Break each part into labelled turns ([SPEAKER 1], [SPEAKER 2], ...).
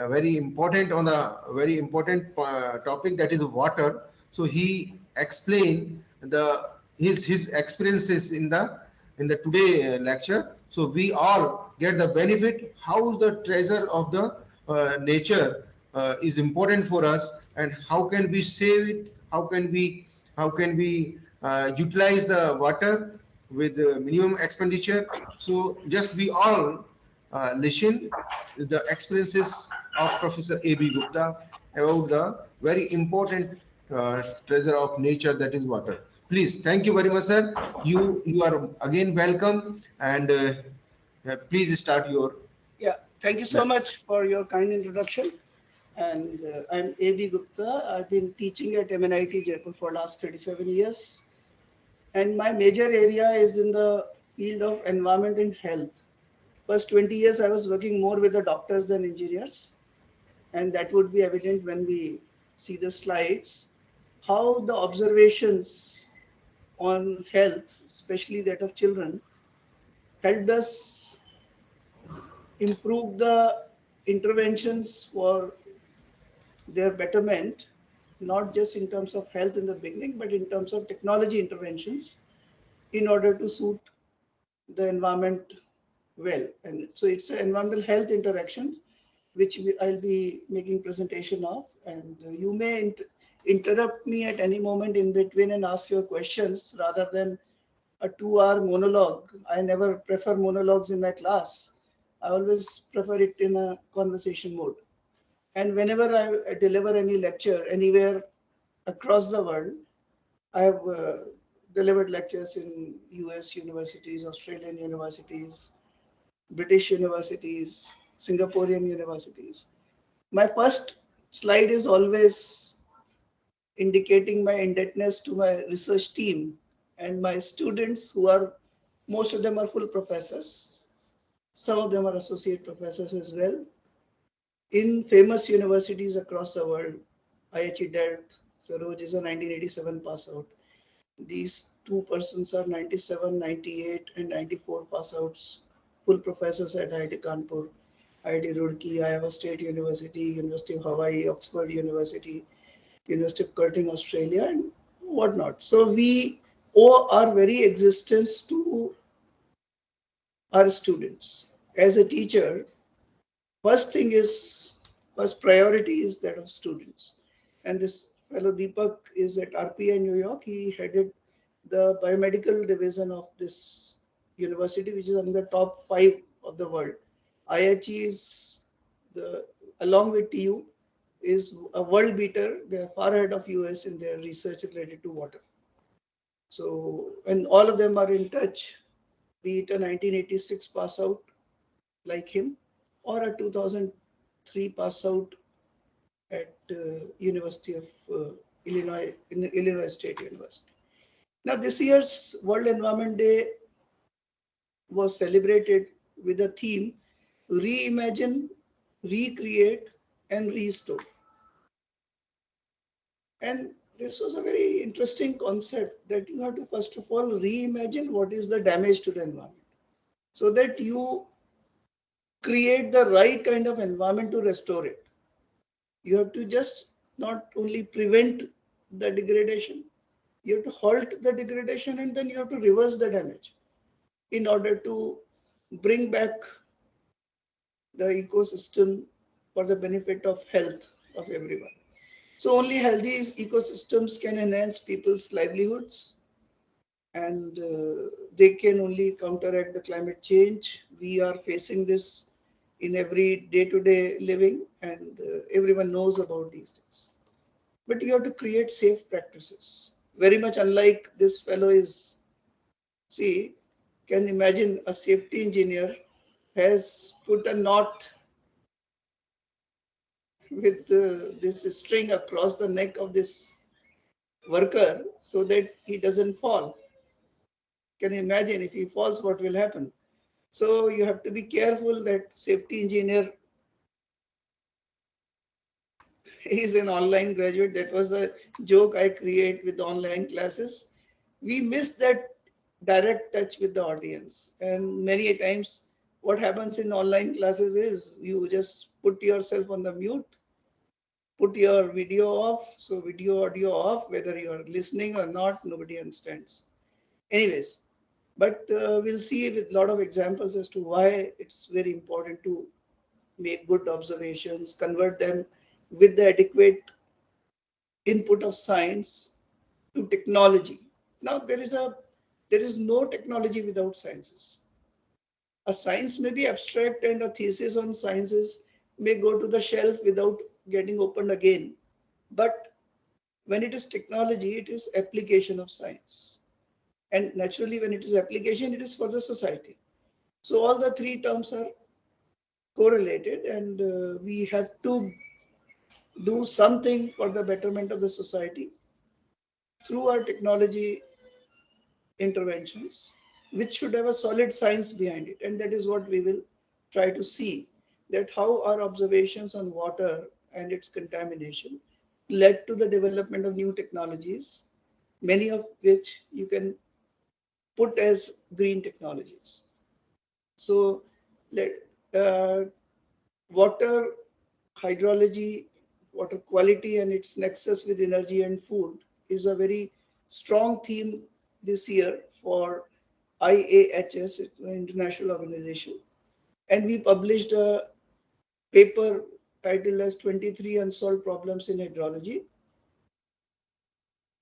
[SPEAKER 1] very important on the very important topic, that is water. So he explained the his experiences in the today lecture. So we all get the benefit how the treasure of the nature is important for us, and how can we save it, how can we utilize the water with minimum expenditure. So just we all listen the experiences of Professor A.B. Gupta about the very important treasure of nature, that is water. Please, thank you very much, sir. You are again welcome, and please start your
[SPEAKER 2] Yeah, thank you so
[SPEAKER 1] lessons.
[SPEAKER 2] much for your kind introduction. And I'm A.B. Gupta. I've been teaching at MNIT Jaipur for last 37 years. And my major area is in the field of environment and health. First 20 years, I was working more with the doctors than engineers. And that would be evident when we see the slides, how the observations on health, especially that of children, helped us improve the interventions for their betterment, not just in terms of health in the beginning, but in terms of technology interventions in order to suit the environment well. And so it's an environmental health interaction, which I'll be making presentation of. And you may interrupt me at any moment in between and ask your questions rather than a 2-hour monologue. I never prefer monologues in my class. I always prefer it in a conversation mode. And whenever I deliver any lecture anywhere across the world, I have delivered lectures in US universities, Australian universities, British universities, Singaporean universities. My first slide is always indicating my indebtedness to my research team and my students, who are, most of them are full professors. Some of them are associate professors as well in famous universities across the world. IHE Delft, Saroj is a 1987 pass out. These two persons are 97, 98, and 94 pass outs, full professors at IIT Kanpur, IIT Roorkee, Iowa State University, University of Hawaii, Oxford University, University of Curtin, Australia, and whatnot. So we owe our very existence to our students. As a teacher, first thing is, first priority is that of students. And this fellow Deepak is at RPI New York. He headed the biomedical division of this university, which is among the top 5 of the world. IHE is along with TU, is a world beater. They are far ahead of US in their research related to water. So, and all of them are in touch, be it a 1986 pass out like him, or a 2003 pass out at University of Illinois, in Illinois State University. Now, this year's World Environment Day was celebrated with a theme: reimagine, recreate, and restore. And this was a very interesting concept, that you have to first of all reimagine what is the damage to the environment, so that you create the right kind of environment to restore it. You have to just not only prevent the degradation, you have to halt the degradation, and then you have to reverse the damage in order to bring back the ecosystem for the benefit of health of everyone. So only healthy ecosystems can enhance people's livelihoods, and they can only counteract the climate change. We are facing this in every day-to-day living, and everyone knows about these things. But you have to create safe practices. Very much unlike this fellow is, see, can imagine a safety engineer has put a knot with this string across the neck of this worker so that he doesn't fall. Can you imagine if he falls, what will happen? So you have to be careful that safety engineer is an online graduate. That was a joke I create with online classes. We miss that direct touch with the audience, and many a times what happens in online classes is you just put yourself on the mute, put your video off. So video, audio off, whether you are listening or not, nobody understands. Anyways, but we'll see with a lot of examples as to why it's very important to make good observations, convert them with the adequate input of science to technology. Now there is no technology without sciences. A science may be abstract and a thesis on sciences may go to the shelf without getting opened again. But when it is technology, it is application of science. And naturally, when it is application, it is for the society. So all the three terms are correlated, and we have to do something for the betterment of the society through our technology interventions, which should have a solid science behind it. And that is what we will try to see, that how our observations on water and its contamination led to the development of new technologies, many of which you can put as green technologies. So, let, uh, water hydrology, water quality, and its nexus with energy and food is a very strong theme this year for IAHS, it's an international organization. And we published a paper titled as 23 Unsolved Problems in Hydrology,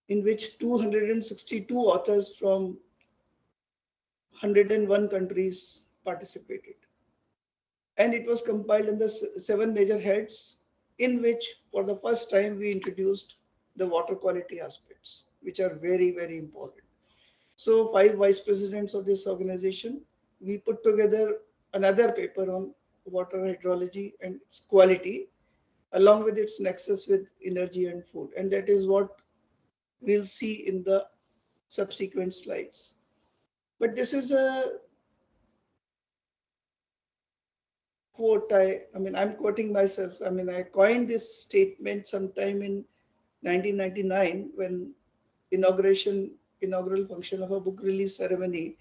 [SPEAKER 2] in which 262 authors from 101 countries participated. And it was compiled in the seven major heads, in which for the first time we introduced the water quality aspects, which are very, very important. So five vice presidents of this organization, we put together another paper on water hydrology and its quality, along with its nexus with energy and food. And that is what we'll see in the subsequent slides. But this is a quote. I'm quoting myself. I coined this statement sometime in 1999 when inaugural function of a book release ceremony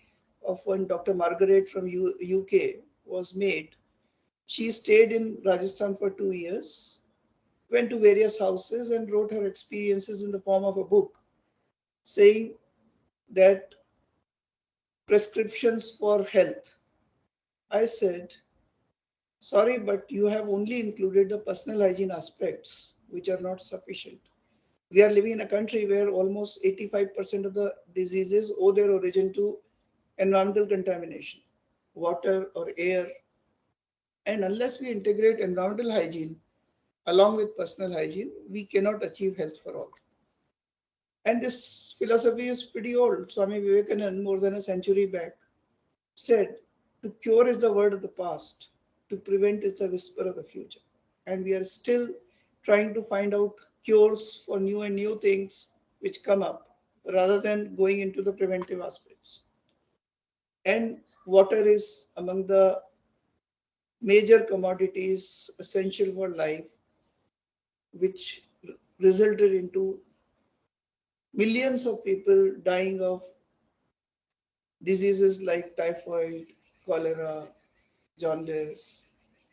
[SPEAKER 2] of one Dr. Margaret from UK was made. She stayed in Rajasthan for 2 years, went to various houses and wrote her experiences in the form of a book, saying that prescriptions for health. I said, sorry, but you have only included the personal hygiene aspects, which are not sufficient. We are living in a country where almost 85% of the diseases owe their origin to environmental contamination, water or air. And unless we integrate environmental hygiene along with personal hygiene, we cannot achieve health for all. And this philosophy is pretty old. Swami Vivekananda, more than a century back, said, to cure is the word of the past, to prevent is the whisper of the future. And we are still trying to find out cures for new and new things which come up rather than going into the preventive aspects. And water is among the major commodities essential for life, which resulted into millions of people dying of diseases like typhoid, cholera, jaundice,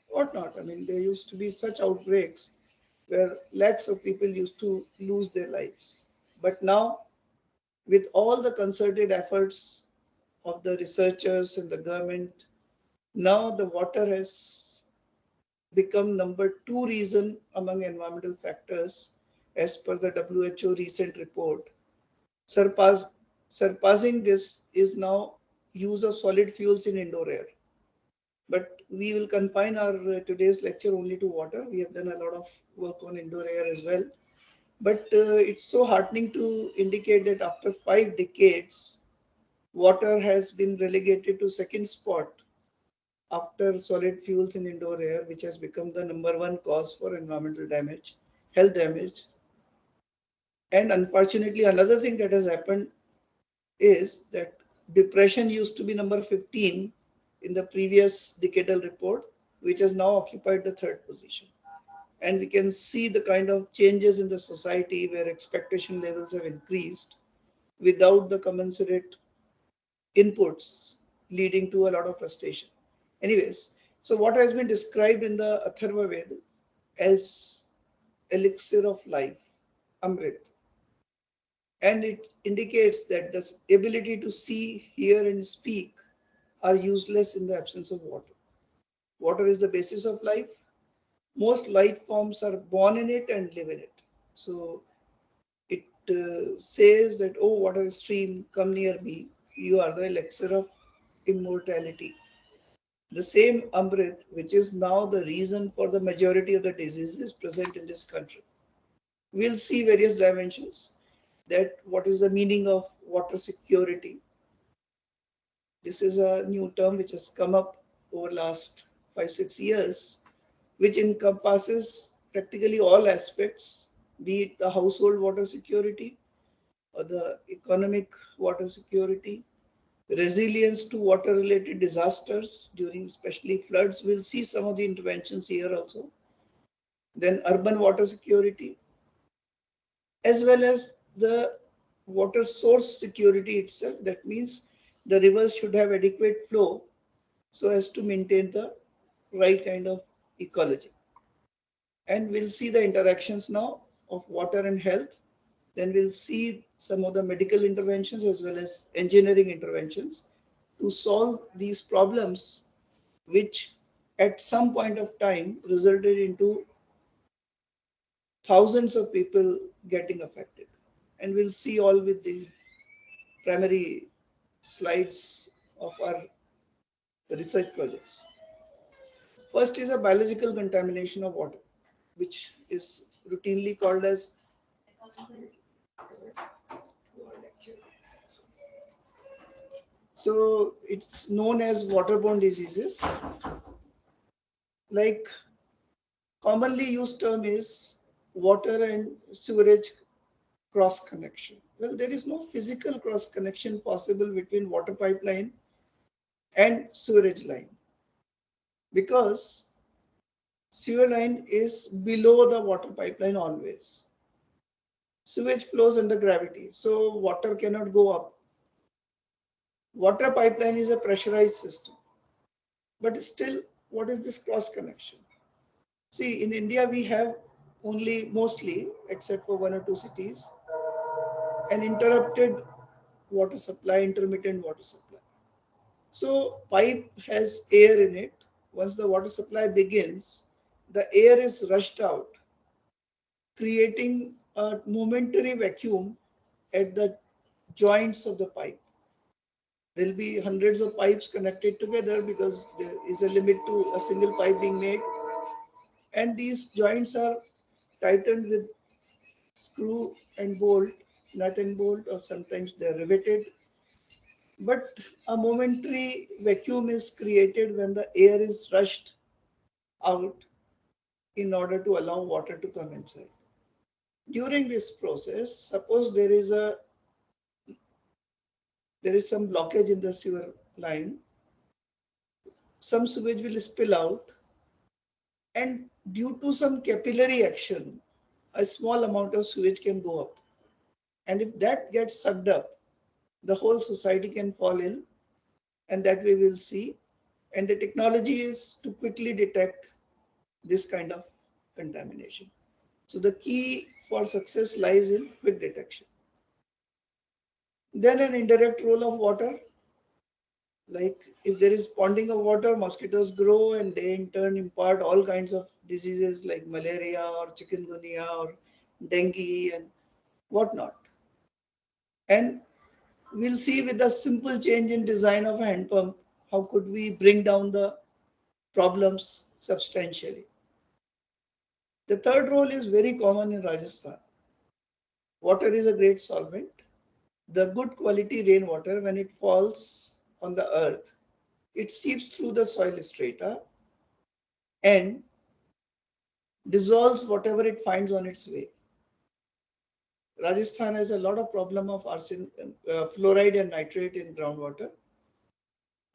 [SPEAKER 2] whatnot. There used to be such outbreaks where lakhs of people used to lose their lives. But now, with all the concerted efforts of the researchers and the government, now the water has become number two reason among environmental factors as per the WHO recent report. Surpass, Surpassing this is now use of solid fuels in indoor air. But we will confine our today's lecture only to water. We have done a lot of work on indoor air as well. But it's so heartening to indicate that after 5 decades, water has been relegated to second spot after solid fuels in indoor air, which has become the number one cause for environmental damage, health damage. And unfortunately, another thing that has happened is that depression used to be number 15 in the previous decadal report, which has now occupied the third position. And we can see the kind of changes in the society where expectation levels have increased without the commensurate inputs, leading to a lot of frustration. Anyways, so water has been described in the Atharva Veda as elixir of life, Amrit. And it indicates that the ability to see, hear, and speak are useless in the absence of water. Water is the basis of life. Most life forms are born in it and live in it. So it says that, oh, water stream, come near me. You are the elixir of immortality. The same Amrit, which is now the reason for the majority of the diseases present in this country. We'll see various dimensions, that what is the meaning of water security. This is a new term which has come up over last 5-6 years, which encompasses practically all aspects, be it the household water security or the economic water security, resilience to water related disasters during especially floods. We'll see some of the interventions here also. Then urban water security, as well as the water source security itself. That means the rivers should have adequate flow so as to maintain the right kind of ecology. And we'll see the interactions now of water and health. Then we'll see some of the medical interventions as well as engineering interventions to solve these problems, which at some point of time resulted into thousands of people getting affected. And we'll see all with these primary slides of our research projects. First is a biological contamination of water, which is routinely called as so it's known as waterborne diseases. Like commonly used term is water and sewerage cross connection. Well, there is no physical cross connection possible between water pipeline and sewerage line, because sewer line is below the water pipeline always. Sewage flows under gravity, so water cannot go up. Water pipeline is a pressurized system, but still, what is this cross connection? See, in India, we have only mostly, except for 1 or 2 cities, an interrupted water supply, intermittent water supply. So pipe has air in it. Once the water supply begins, the air is rushed out, creating a momentary vacuum at the joints of the pipe. There will be hundreds of pipes connected together because there is a limit to a single pipe being made. And these joints are tightened with screw and bolt, nut and bolt, or sometimes they're riveted. But a momentary vacuum is created when the air is rushed out in order to allow water to come inside. During this process, suppose there is some blockage in the sewer line, some sewage will spill out, and due to some capillary action, a small amount of sewage can go up. And if that gets sucked up, the whole society can fall ill, and that we will see. And the technology is to quickly detect this kind of contamination. So the key for success lies in quick detection. Then an indirect role of water, like if there is ponding of water, mosquitoes grow and they in turn impart all kinds of diseases like malaria or chikungunya or dengue and whatnot. And we'll see with a simple change in design of a hand pump, how could we bring down the problems substantially. The third role is very common in Rajasthan. Water is a great solvent. The good quality rainwater, when it falls on the earth, it seeps through the soil strata and dissolves whatever it finds on its way. Rajasthan has a lot of problem of fluoride and nitrate in groundwater,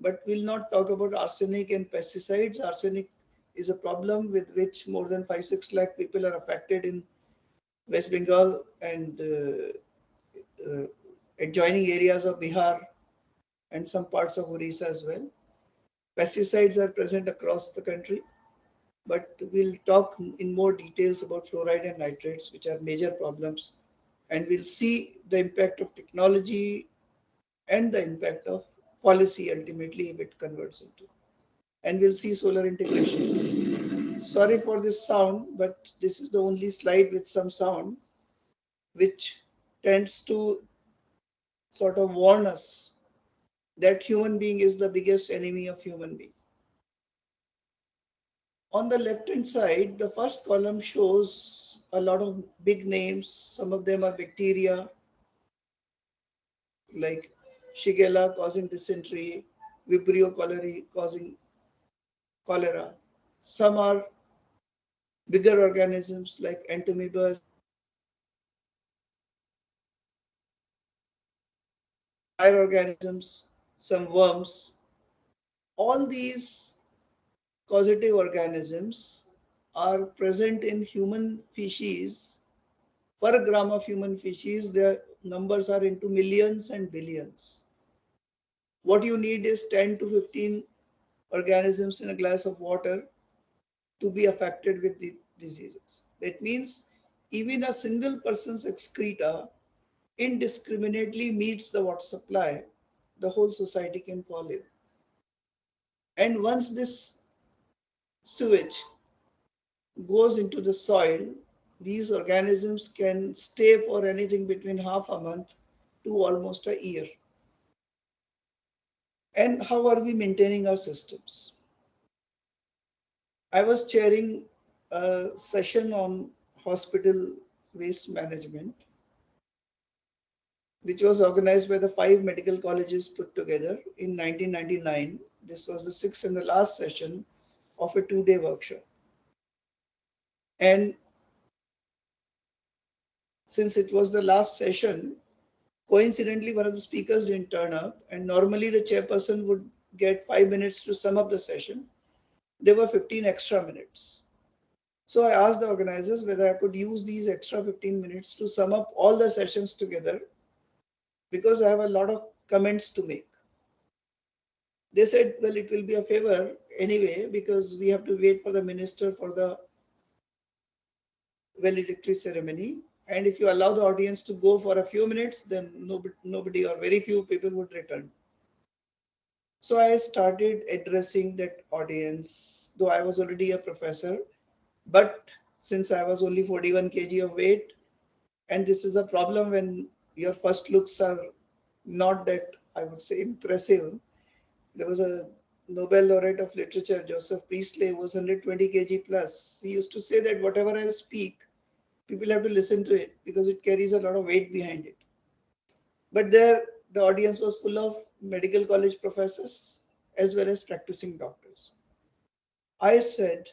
[SPEAKER 2] but we'll not talk about arsenic and pesticides. Arsenic is a problem with which more than 5-6 lakh people are affected in West Bengal and adjoining areas of Bihar and some parts of Orissa as well. Pesticides are present across the country, but we'll talk in more details about fluoride and nitrates, which are major problems. And we'll see the impact of technology and the impact of policy ultimately if it converts into. And we'll see solar integration. Sorry for this sound, but this is the only slide with some sound, which tends to sort of warn us that human being is the biggest enemy of human being. On the left hand side, the first column shows a lot of big names. Some of them are bacteria like Shigella causing dysentery, Vibrio cholerae causing cholera. Some are bigger organisms like Entamoebas, some higher organisms, some worms. All these causative organisms are present in human feces. Per gram of human feces, their numbers are into millions and billions. What you need is 10 to 15 organisms in a glass of water to be affected with the diseases. That means even a single person's excreta indiscriminately meets the water supply, the whole society can fall in. And once this sewage goes into the soil, these organisms can stay for anything between half a month to almost a year. And how are we maintaining our systems? I was chairing a session on hospital waste management, which was organized by the 5 medical colleges put together in 1999. This was the sixth and the last session of a 2-day workshop. And since it was the last session, coincidentally, one of the speakers didn't turn up, and normally the chairperson would get 5 minutes to sum up the session. There were 15 extra minutes. So I asked the organizers whether I could use these extra 15 minutes to sum up all the sessions together, because I have a lot of comments to make. They said, well, it will be a favor anyway, because we have to wait for the minister for the valedictory ceremony. And if you allow the audience to go for a few minutes, then nobody or very few people would return. So I started addressing that audience, though I was already a professor. But since I was only 41 kg of weight, and this is a problem when your first looks are not that, I would say, impressive. There was a Nobel laureate of literature, Joseph Priestley, who was 120 kg plus. He used to say that whatever I speak, people have to listen to it because it carries a lot of weight behind it. But there, the audience was full of medical college professors as well as practicing doctors. I said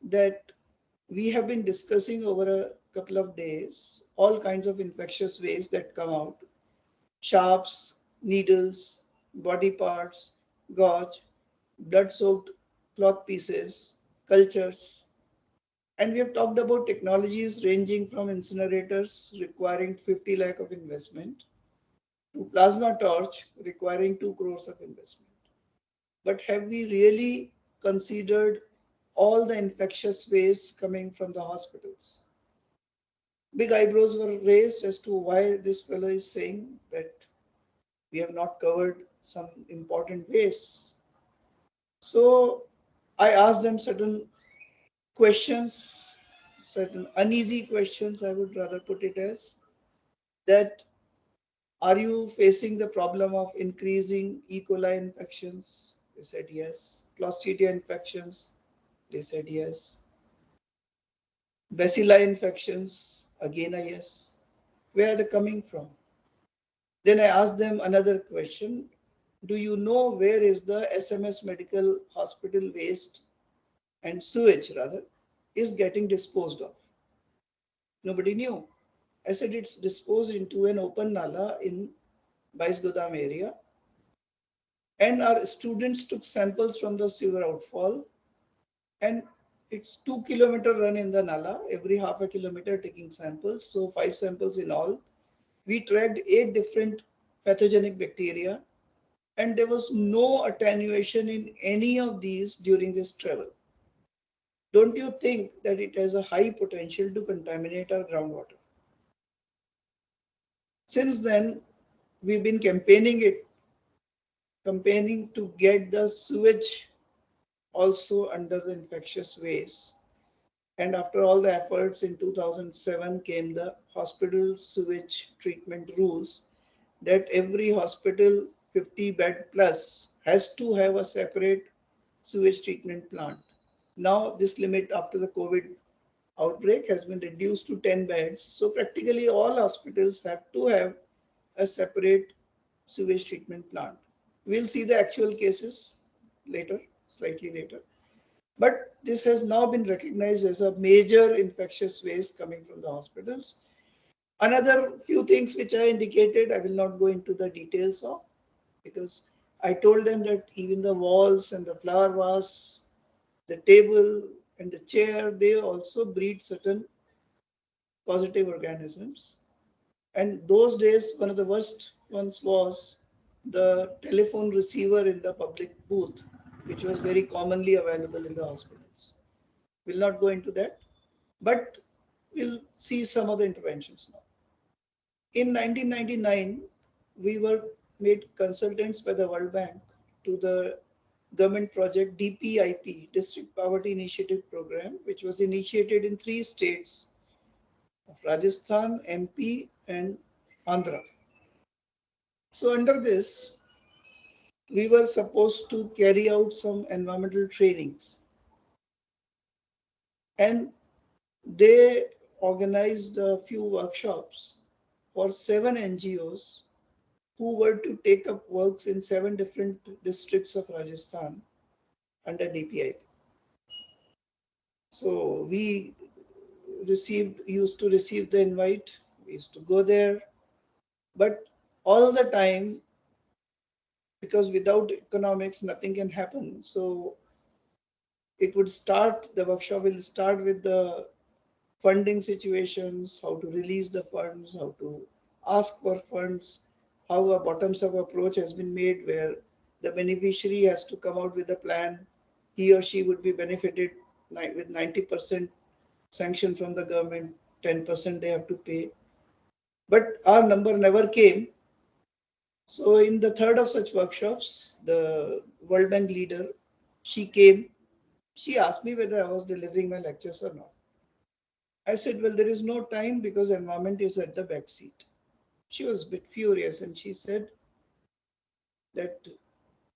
[SPEAKER 2] that we have been discussing over a couple of days all kinds of infectious waste that come out: sharps, needles, body parts, gauze, blood-soaked cloth pieces, cultures. And we have talked about technologies ranging from incinerators requiring 50 lakh of investment to plasma torch requiring 2 crores of investment. But have we really considered all the infectious waste coming from the hospitals? Big eyebrows were raised as to why this fellow is saying that we have not covered some important wastes. So I asked them certain questions, certain uneasy questions, I would rather put it as, that are you facing the problem of increasing E. coli infections? They said yes. Clostridia infections? They said yes. Bacilli infections? Again a yes. Where are they coming from? Then I asked them another question. Do you know where is the SMS medical hospital waste and sewage rather is getting disposed of? Nobody knew. I said it's disposed into an open nala in Baisgodam area, and our students took samples from the sewer outfall, and it's 2 kilometer run in the nala, every half a kilometer taking samples, so 5 samples in all. We tracked 8 different pathogenic bacteria, and there was no attenuation in any of these during this travel. Don't you think that it has a high potential to contaminate our groundwater? Since then, we've been campaigning to get the sewage also under the infectious waste. And after all the efforts, in 2007 came the hospital sewage treatment rules that every hospital 50 bed plus has to have a separate sewage treatment plant. Now this limit after the COVID outbreak has been reduced to 10 beds. So practically all hospitals have to have a separate sewage treatment plant. We'll see the actual cases later, slightly later. But this has now been recognized as a major infectious waste coming from the hospitals. Another few things which I indicated, I will not go into the details of, because I told them that even the walls and the flower vase, the table and the chair, they also breed certain positive organisms. And those days, one of the worst ones was the telephone receiver in the public booth, which was very commonly available in the hospitals. We'll not go into that, but we'll see some of the interventions now. In 1999, we were made consultants by the World Bank to the government project DPIP, District Poverty Initiative Program, which was initiated in 3 states of Rajasthan, MP, and Andhra. So under this, we were supposed to carry out some environmental trainings, and they organized a few workshops for 7 NGOs who were to take up works in 7 different districts of Rajasthan under DPI. So we used to receive the invite, we used to go there, but all the time, because without economics, nothing can happen. So the workshop will start with the funding situations, how to release the funds, how to ask for funds, how a bottoms-up approach has been made where the beneficiary has to come out with a plan. He or she would be benefited with 90% sanction from the government, 10% they have to pay. But our number never came. So in the third of such workshops, the World Bank leader, she came. She asked me whether I was delivering my lectures or not. I said, well, there is no time because environment is at the back seat. She was a bit furious and she said that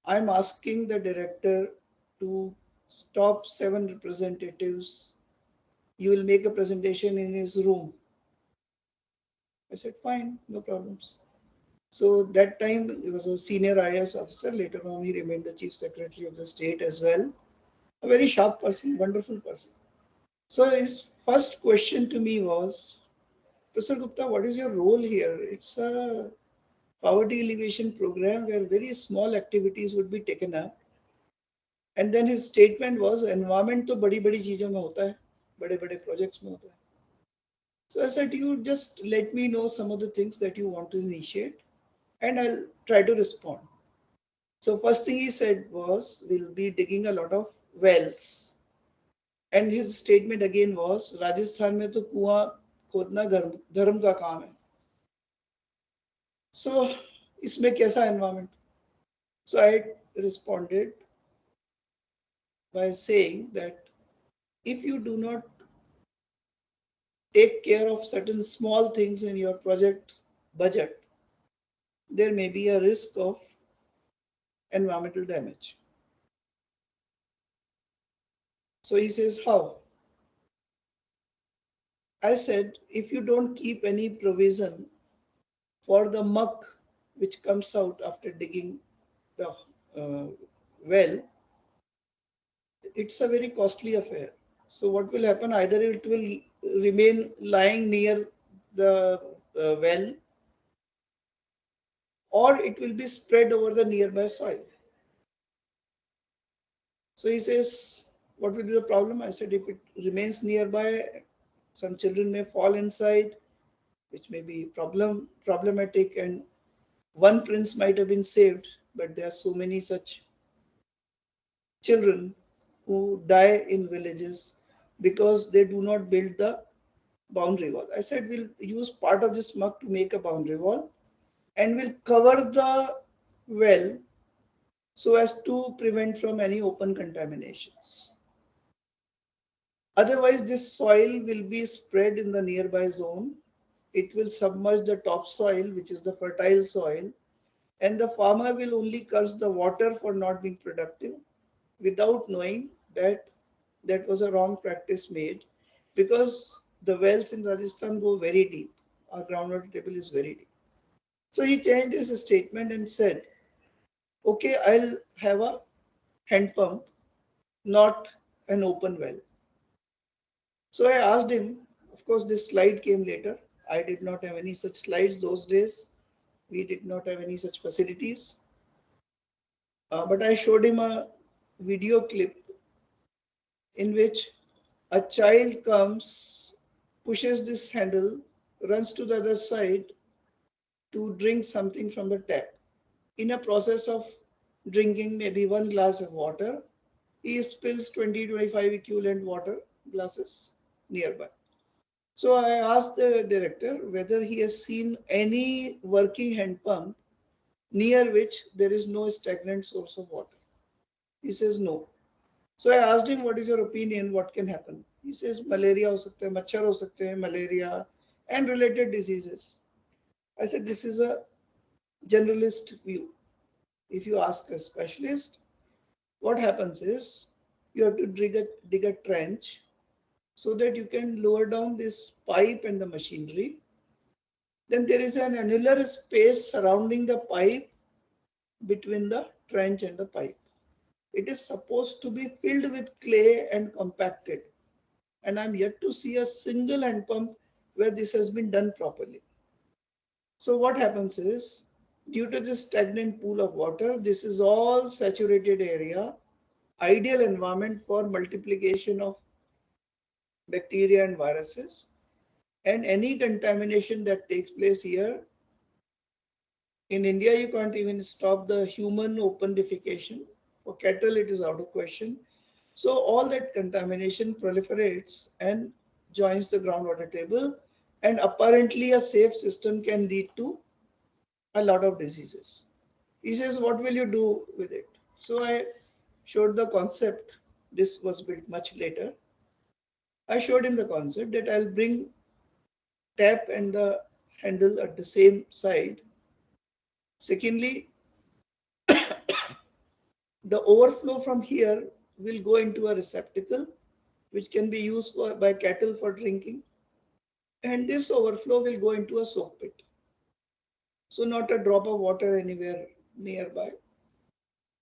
[SPEAKER 2] I'm asking the director to stop 7 representatives. You will make a presentation in his room. I said, fine, no problems. So that time he was a senior IAS officer. Later on, he remained the chief secretary of the state as well. A very sharp person, wonderful person. So his first question to me was, Professor Gupta, what is your role here? It's a poverty alleviation program where very small activities would be taken up. And then his statement was, environment तो बड़ी बड़ी चीजों में होता है, बड़े बड़े projects में होता है. So I said, you just let me know some of the things that you want to initiate and I'll try to respond. So first thing he said was, we'll be digging a lot of wells. And his statement again was, Rajasthan में तो कुआं खोदना धर्म का काम है. So इसमें कैसा environment? So I responded by saying that if you do not take care of certain small things in your project budget, there may be a risk of environmental damage. So he says, how? I said, if you don't keep any provision for the muck which comes out after digging the well, it's a very costly affair. So what will happen? Either it will remain lying near the well, or it will be spread over the nearby soil. So he says, what will be the problem? I said, if it remains nearby, some children may fall inside, which may be problematic, and one prince might have been saved, but there are so many such children who die in villages because they do not build the boundary wall. I said we'll use part of this muck to make a boundary wall and we'll cover the well so as to prevent from any open contaminations. Otherwise, this soil will be spread in the nearby zone. It will submerge the topsoil, which is the fertile soil, and the farmer will only curse the water for not being productive without knowing that that was a wrong practice made, because the wells in Rajasthan go very deep. Our groundwater table is very deep. So he changed his statement and said, okay, I'll have a hand pump, not an open well. So I asked him, of course, this slide came later. I did not have any such slides those days. We did not have any such facilities. But I showed him a video clip in which a child comes, pushes this handle, runs to the other side to drink something from the tap. In a process of drinking maybe 1 glass of water, he spills 20-25 equivalent water glasses nearby. So I asked the director whether he has seen any working hand pump near which there is no stagnant source of water. He says no. So I asked him, what is your opinion? What can happen? He says malaria ho sakta hai, machhar ho sakte hai, malaria and related diseases. I said this is a generalist view. If you ask a specialist, what happens is you have to dig a trench so that you can lower down this pipe and the machinery. Then there is an annular space surrounding the pipe between the trench and the pipe. It is supposed to be filled with clay and compacted. And I'm yet to see a single hand pump where this has been done properly. So what happens is, due to this stagnant pool of water, this is all saturated area, ideal environment for multiplication of bacteria and viruses. And any contamination that takes place here, in India, you can't even stop the human open defecation. For cattle, it is out of question. So all that contamination proliferates and joins the groundwater table, and apparently a safe system can lead to a lot of diseases. He says, what will you do with it? So I showed the concept. This was built much later. I showed him the concept that I'll bring tap and the handle at the same side. Secondly, the overflow from here will go into a receptacle which can be used by cattle for drinking, and this overflow will go into a soak pit. So not a drop of water anywhere nearby.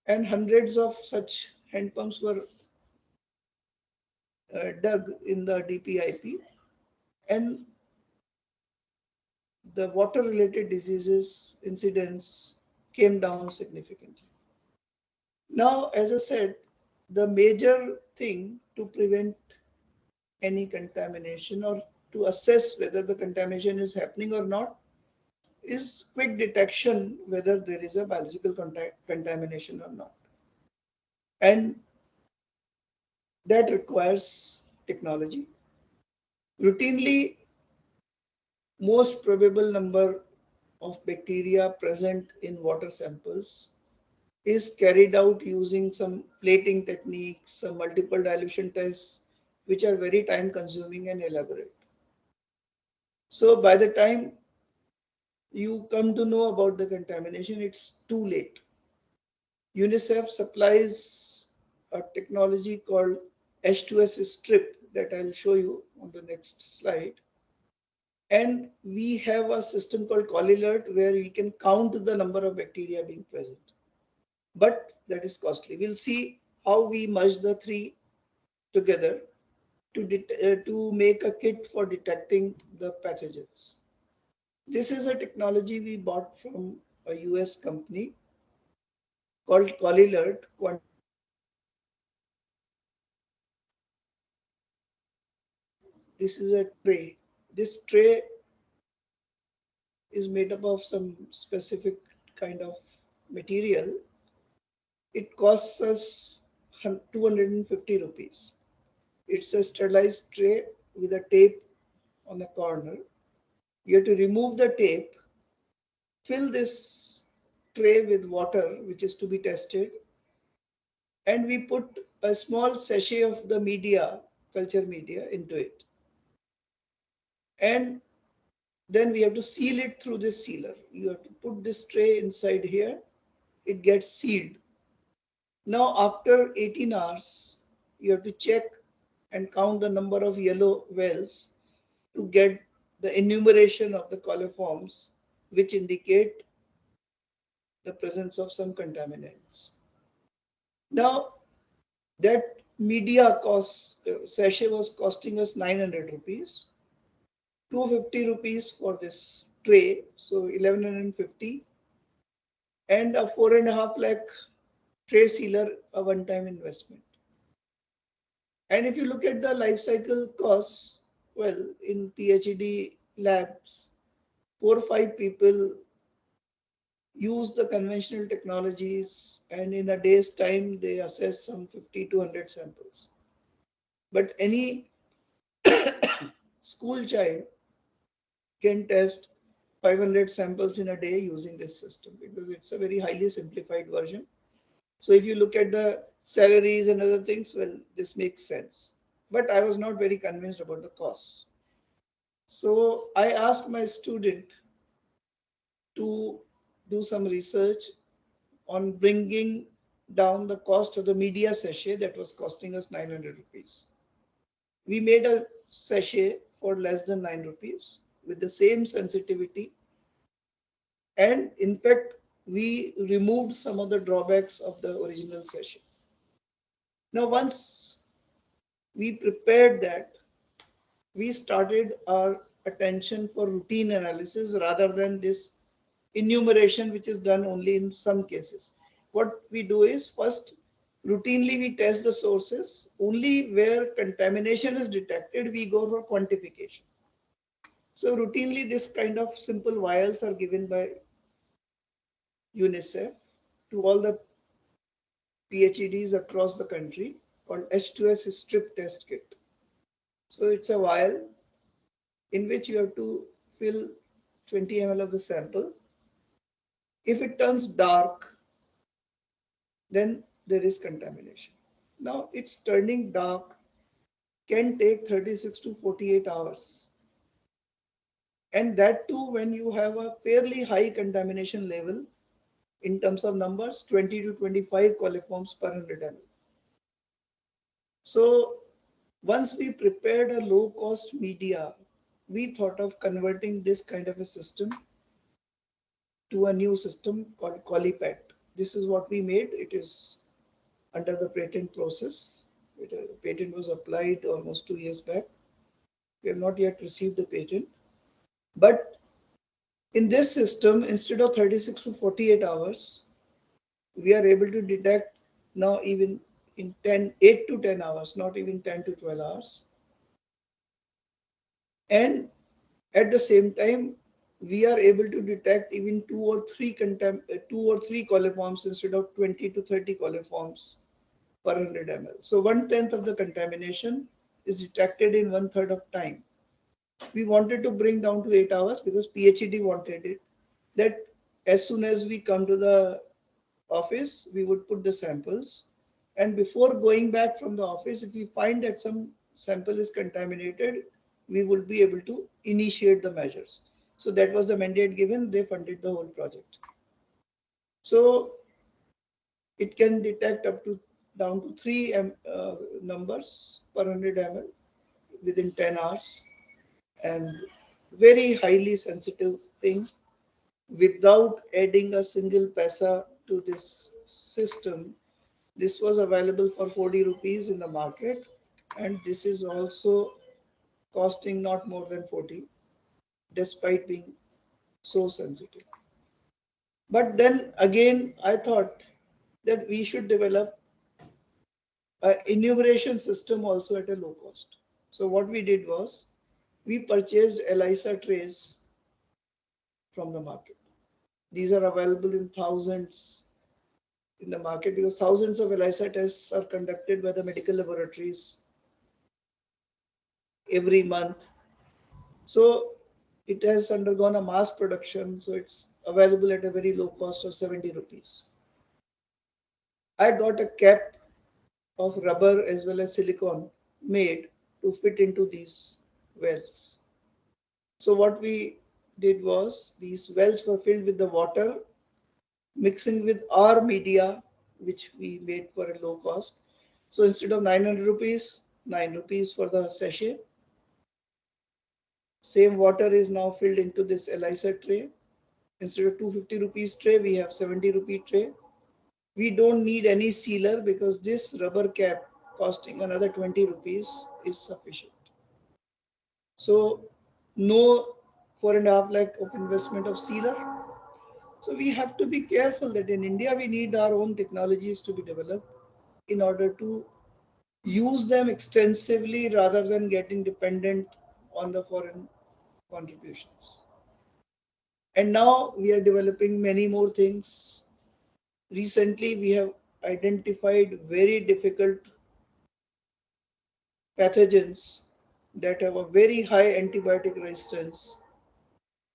[SPEAKER 2] And hundreds of such hand pumps were dug in the DPIP, and the water related diseases incidence came down significantly. Now, as I said, the major thing to prevent any contamination or to assess whether the contamination is happening or not is quick detection whether there is a biological contamination or not. And that requires technology. Routinely, most probable number of bacteria present in water samples is carried out using some plating techniques, some multiple dilution tests, which are very time consuming and elaborate. So by the time you come to know about the contamination, it's too late. UNICEF supplies a technology called H2S strip that I'll show you on the next slide. And we have a system called Call Alert where we can count the number of bacteria being present. But that is costly. We'll see how we merge the three together to make a kit for detecting the pathogens. This is a technology we bought from a US company called Call Alert. This is a tray. This tray is made up of some specific kind of material, it costs us 250 rupees. It's a sterilized tray with a tape on the corner. You have to remove the tape, fill this tray with water, which is to be tested, and we put a small sachet of the media, culture media, into it. And then we have to seal it through this sealer. You have to put this tray inside here, it gets sealed. Now, after 18 hours, you have to check and count the number of yellow wells to get the enumeration of the coliforms, which indicate the presence of some contaminants. Now, that media cost sachet was costing us 900 rupees, 250 rupees for this tray, so 1150, and a 4.5 lakh tray sealer, a one-time investment. And if you look at the life cycle costs, well, in PhD labs, 4 or 5 people use the conventional technologies, and in a day's time, they assess some 50 to 100 samples. But any school child can test 500 samples in a day using this system because it's a very highly simplified version. So if you look at the salaries and other things, well, this makes sense. But I was not very convinced about the costs. So I asked my student to do some research on bringing down the cost of the media sachet that was costing us 900 rupees. We made a sachet for less than 9 rupees with the same sensitivity. And in fact, we removed some of the drawbacks of the original sachet. Now, once we prepared that, we started our attention for routine analysis rather than this enumeration, which is done only in some cases. What we do is first, routinely we test the sources. Only where contamination is detected, we go for quantification. So routinely, this kind of simple vials are given by UNICEF to all the PhDs across the country, called H2S strip test kit. So it's a vial in which you have to fill 20 ml of the sample. If it turns dark, then there is contamination. Now it's turning dark can take 36 to 48 hours. And that too when you have a fairly high contamination level in terms of numbers, 20 to 25 coliforms per 100 ml. So once we prepared a low cost media, we thought of converting this kind of a system to a new system called Colipet. This is what we made. It is under the patent process. The patent was applied almost 2 years back. We have not yet received the patent. But in this system, instead of 36 to 48 hours, we are able to detect now even in 8 to 10 hours, not even 10 to 12 hours. And at the same time, we are able to detect even 2 or 3 coliforms instead of 20 to 30 coliforms per 100 ml. So 1/10 of the contamination is detected in 1/3 of time. We wanted to bring down to 8 hours because PhD wanted it. That as soon as we come to the office, we would put the samples. And before going back from the office, if we find that some sample is contaminated, we will be able to initiate the measures. So that was the mandate given. They funded the whole project. So it can detect up to down to 3 numbers per 100 ml within 10 hours. And very highly sensitive thing, without adding a single paisa to this system. This was available for 40 rupees in the market, and this is also costing not more than 40, despite being so sensitive. But then again, I thought that we should develop an enumeration system also at a low cost. So what we did was, we purchased ELISA trays from the market. These are available in thousands in the market because thousands of ELISA tests are conducted by the medical laboratories every month. So it has undergone a mass production, so it's available at a very low cost of 70 rupees. I got a cap of rubber as well as silicone made to fit into these wells. So what we did was these wells were filled with the water mixing with our media which we made for a low cost. So instead of 900 rupees, 9 rupees for the sachet. Same water is now filled into this ELISA tray. Instead of 250 rupees tray, we have 70 rupee tray. We don't need any sealer because this rubber cap costing another 20 rupees is sufficient. So no 4.5 lakh of investment of sealer. So we have to be careful that in India we need our own technologies to be developed in order to use them extensively rather than getting dependent on the foreign contributions. And now we are developing many more things. Recently, we have identified very difficult pathogens that have a very high antibiotic resistance,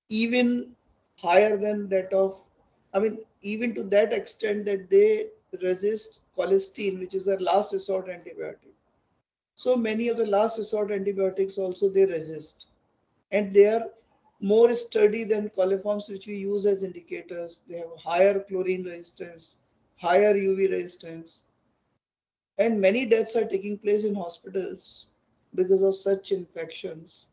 [SPEAKER 2] even higher than that of, even to that extent that they resist cholesterol, which is a last resort antibiotic. So many of the last resort antibiotics also they resist. And they are more sturdy than coliforms which we use as indicators. They have higher chlorine resistance, higher UV resistance, and many deaths are taking place in hospitals because of such infections,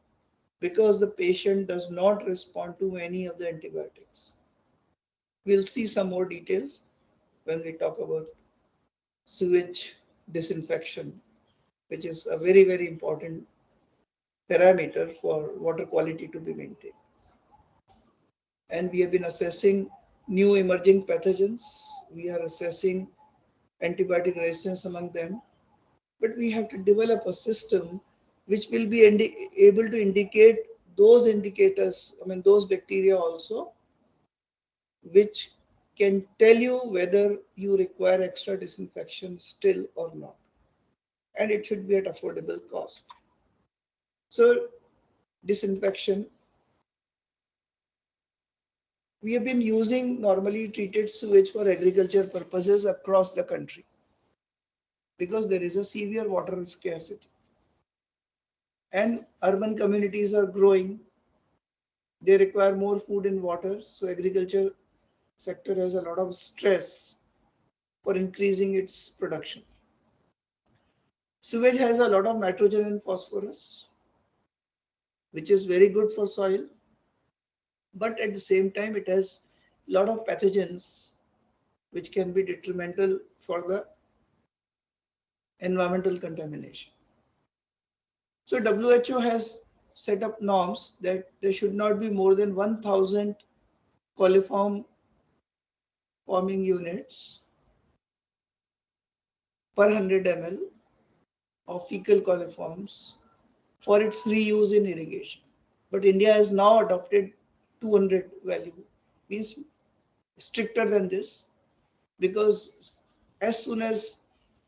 [SPEAKER 2] because the patient does not respond to any of the antibiotics. We'll see some more details when we talk about sewage disinfection, which is a very, very important parameter for water quality to be maintained. And we have been assessing new emerging pathogens. We are assessing antibiotic resistance among them. But we have to develop a system which will be able to indicate those indicators, those bacteria also, which can tell you whether you require extra disinfection still or not. And it should be at affordable cost. So disinfection, we have been using normally treated sewage for agriculture purposes across the country because there is a severe water scarcity. And urban communities are growing. They require more food and water. So agriculture sector has a lot of stress for increasing its production. Sewage has a lot of nitrogen and phosphorus, which is very good for soil. But at the same time, it has a lot of pathogens which can be detrimental for the environmental contamination. So WHO has set up norms that there should not be more than 1,000 coliform forming units per 100 ml of fecal coliforms for its reuse in irrigation. But India has now adopted 200 value, means stricter than this, because as soon as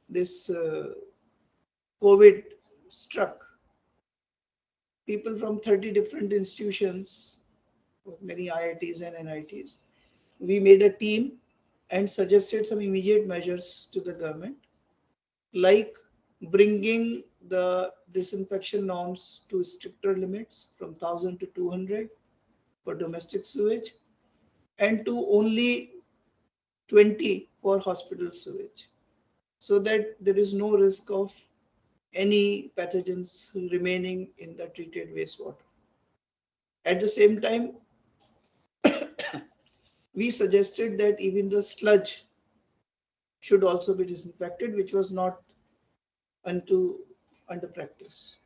[SPEAKER 2] this COVID struck, people from 30 different institutions, many IITs and NITs, we made a team and suggested some immediate measures to the government, like bringing the disinfection norms to stricter limits from 1,000 to 200 for domestic sewage and to only 20 for hospital sewage, so that there is no risk of any pathogens remaining in the treated wastewater. At the same time, we suggested that even the sludge should also be disinfected, which was not under practice.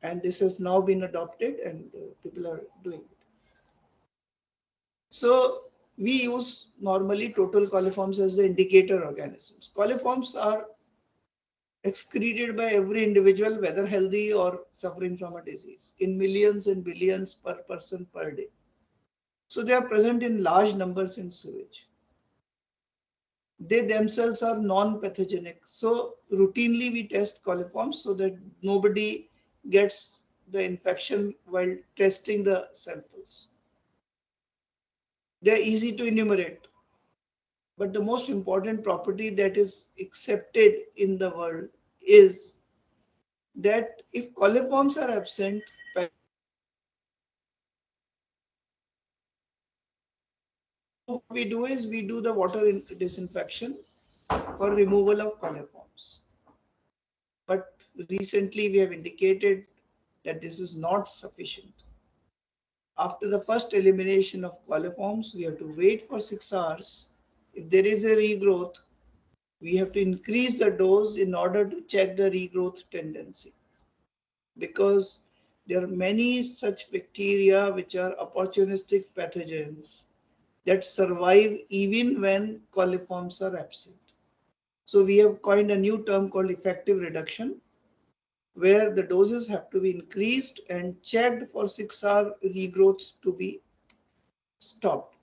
[SPEAKER 2] And this has now been adopted and people are doing it. So we use normally total coliforms as the indicator organisms. Coliforms are excreted by every individual, whether healthy or suffering from a disease, in millions and billions per person per day. So they are present in large numbers in sewage. they themselves are non-pathogenic. So routinely we test coliforms so that nobody gets the infection while testing the samples. They are easy to enumerate, but the most important property that is accepted in the world is that if coliforms are absent, so what we do is we do the water disinfection for removal of coliforms. But recently we have indicated that this is not sufficient. After the first elimination of coliforms, we have to wait for 6 hours. If there is a regrowth, we have to increase the dose in order to check the regrowth tendency. Because there are many such bacteria which are opportunistic pathogens that survive even when coliforms are absent. So we have coined a new term called effective reduction, where the doses have to be increased and checked for 6-hour regrowth to be stopped.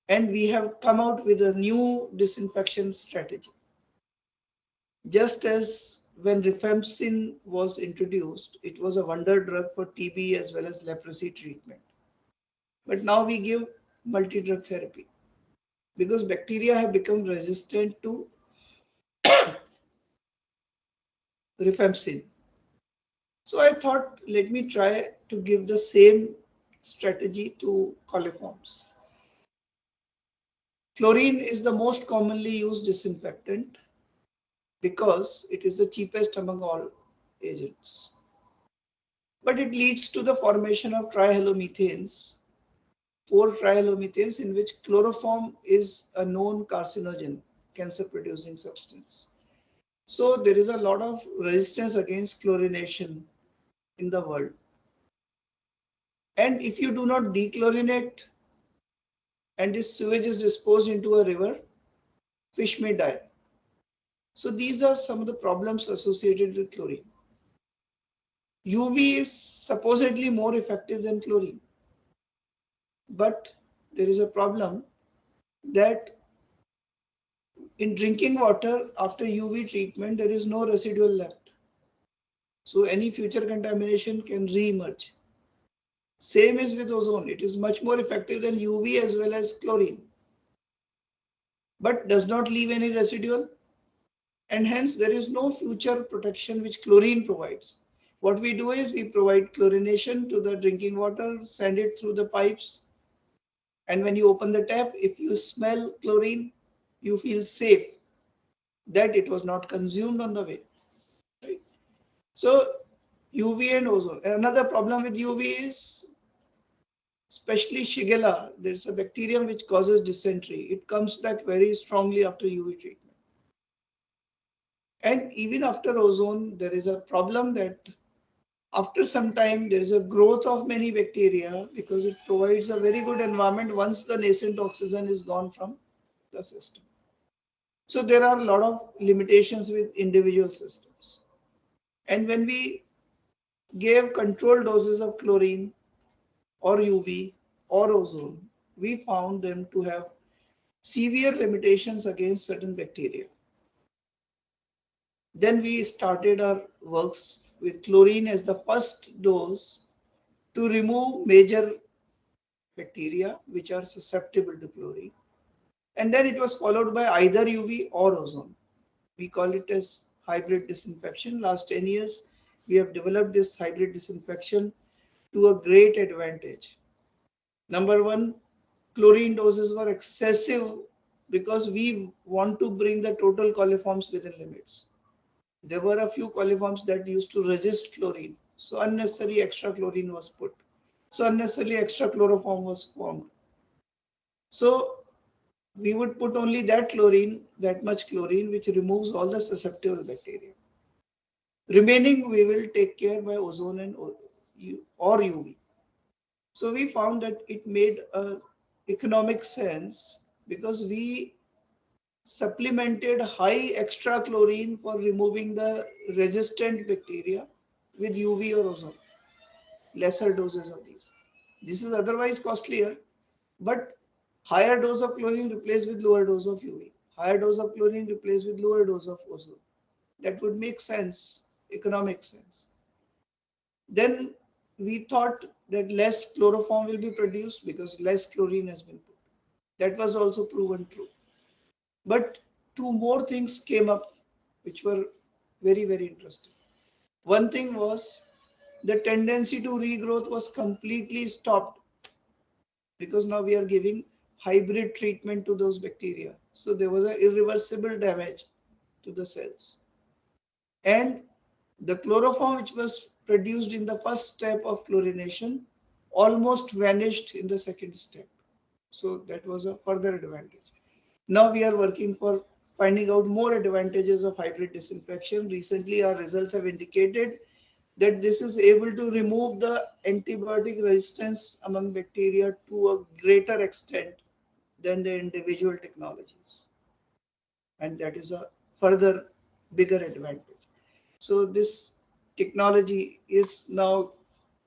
[SPEAKER 2] And we have come out with a new disinfection strategy. Just as when rifampicin was introduced, it was a wonder drug for TB as well as leprosy treatment. But now we give multi-drug therapy because bacteria have become resistant to rifampicin. So I thought, let me try to give the same strategy to coliforms. Chlorine is the most commonly used disinfectant because it is the cheapest among all agents. But it leads to the formation of trihalomethanes, 4-trihalomethanes, in which chloroform is a known carcinogen, cancer-producing substance. So there is a lot of resistance against chlorination in the world. And if you do not dechlorinate and this sewage is disposed into a river, fish may die. So these are some of the problems associated with chlorine. UV is supposedly more effective than chlorine. But there is a problem that in drinking water after UV treatment, there is no residual left. So any future contamination can re-emerge. Same is with ozone. It is much more effective than UV as well as chlorine, but does not leave any residual. And hence there is no future protection which chlorine provides. What we do is we provide chlorination to the drinking water, send it through the pipes. And when you open the tap, if you smell chlorine, you feel safe that it was not consumed on the way. Right? So UV and ozone. Another problem with UV is especially Shigella. There's a bacterium which causes dysentery. It comes back very strongly after UV treatment. And even after ozone, there is a problem that after some time there is a growth of many bacteria because it provides a very good environment once the nascent oxygen is gone from the system. So there are a lot of limitations with individual systems. And when we gave controlled doses of chlorine or UV or ozone, we found them to have severe limitations against certain bacteria. Then we started our works with chlorine as the first dose to remove major bacteria which are susceptible to chlorine. And then it was followed by either UV or ozone. We call it as hybrid disinfection. Last 10 years, we have developed this hybrid disinfection to a great advantage. Number one, chlorine doses were excessive because we want to bring the total coliforms within limits. There were a few coliforms that used to resist chlorine. So unnecessary extra chlorine was put. So unnecessarily extra chloroform was formed. So we would put only that chlorine, that much chlorine, which removes all the susceptible bacteria. Remaining we will take care by ozone and or UV. So we found that it made economic sense because we supplemented high extra chlorine for removing the resistant bacteria with UV or ozone, lesser doses of these. This is otherwise costlier, but higher dose of chlorine replaced with lower dose of UV. higher dose of chlorine replaced with lower dose of ozone. That would make sense, economic sense. Then we thought that less chloroform will be produced because less chlorine has been put. That was also proven true. But two more things came up which were very, very interesting. One thing was the tendency to regrowth was completely stopped because now we are giving hybrid treatment to those bacteria. So there was an irreversible damage to the cells. And the chloroform which was produced in the first step of chlorination almost vanished in the second step. So that was a further advantage. Now we are working for finding out more advantages of hybrid disinfection. Recently, our results have indicated that this is able to remove the antibiotic resistance among bacteria to a greater extent than the individual technologies. And that is a further bigger advantage. So this technology is now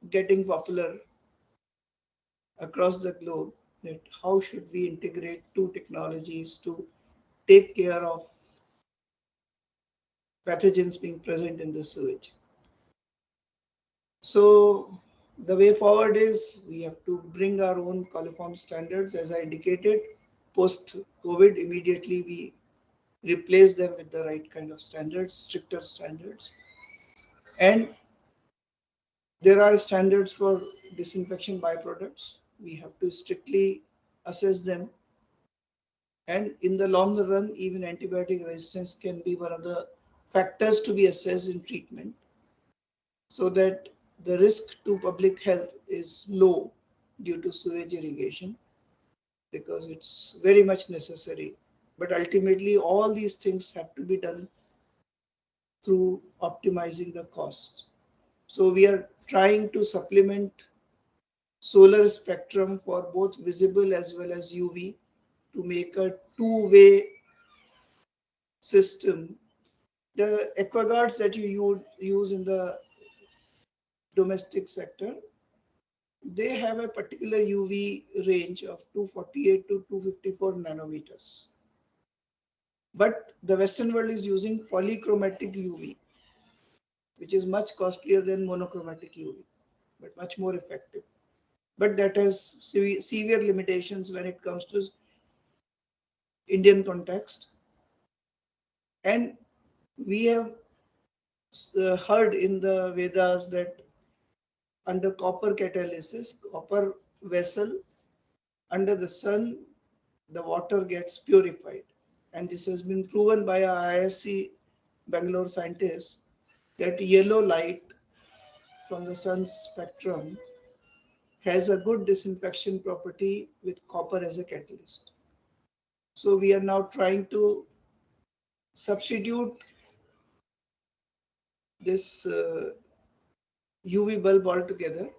[SPEAKER 2] getting popular across the globe, that how should we integrate two technologies to take care of pathogens being present in the sewage. So the way forward is we have to bring our own coliform standards. As I indicated, post COVID, immediately we replace them with the right kind of standards, stricter standards. And there are standards for disinfection byproducts. We have to strictly assess them. And in the longer run, even antibiotic resistance can be one of the factors to be assessed in treatment, so that the risk to public health is low due to sewage irrigation, because it's very much necessary. But ultimately, all these things have to be done through optimizing the costs. So we are trying to supplement solar spectrum for both visible as well as UV to make a two-way system. The aquaguards that you use in the domestic sector, they have a particular UV range of 248 to 254 nanometers. But the Western world is using polychromatic UV, which is much costlier than monochromatic UV, but much more effective. But that has severe limitations when it comes to Indian context. And we have heard in the Vedas that under copper catalysis, copper vessel, under the sun, the water gets purified. And this has been proven by our ISC Bangalore scientists that yellow light from the sun's spectrum has a good disinfection property with copper as a catalyst. So we are now trying to substitute this UV bulb altogether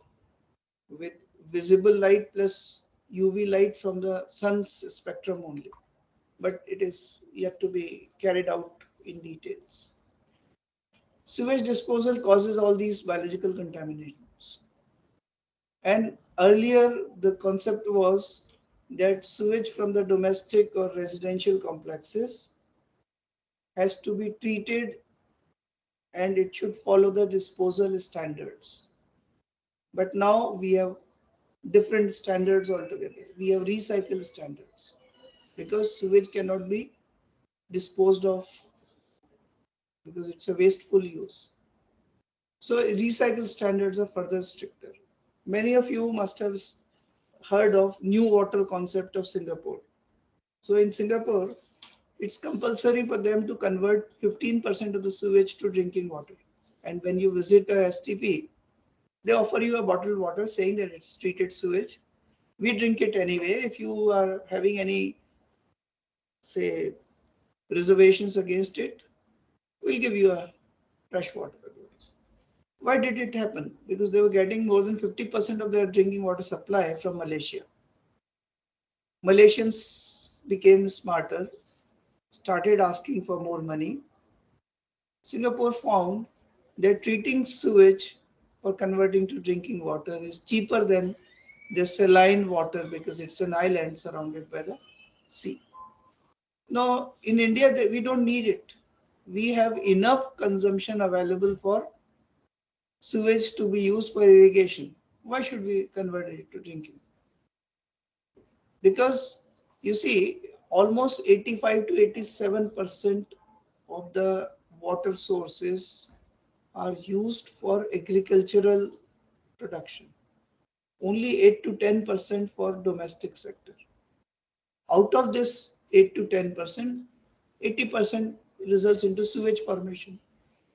[SPEAKER 2] with visible light plus UV light from the sun's spectrum only. But it is yet to be carried out in details. Sewage disposal causes all these biological contaminations. And earlier, the concept was that sewage from the domestic or residential complexes has to be treated and it should follow the disposal standards. But now we have different standards altogether. We have recycle standards because sewage cannot be disposed of because it's a wasteful use. So recycle standards are further stricter. Many of you must have heard of new water concept of Singapore. So in Singapore, it's compulsory for them to convert 15% of the sewage to drinking water. And when you visit a STP, they offer you a bottled water saying that it's treated sewage. We drink it anyway. If you are having any, say, reservations against it, we'll give you a fresh water otherwise. Why did it happen? Because they were getting more than 50% of their drinking water supply from Malaysia. Malaysians became smarter, started asking for more money. Singapore found that treating sewage or converting to drinking water is cheaper than the saline water because it's an island surrounded by the sea. No, in India, we don't need it. We have enough consumption available for sewage to be used for irrigation. Why should we convert it to drinking? Because you see, almost 85 to 87% of the water sources are used for agricultural production. Only 8 to 10% for domestic sector. Out of this 8 to 10%, 80% results into sewage formation.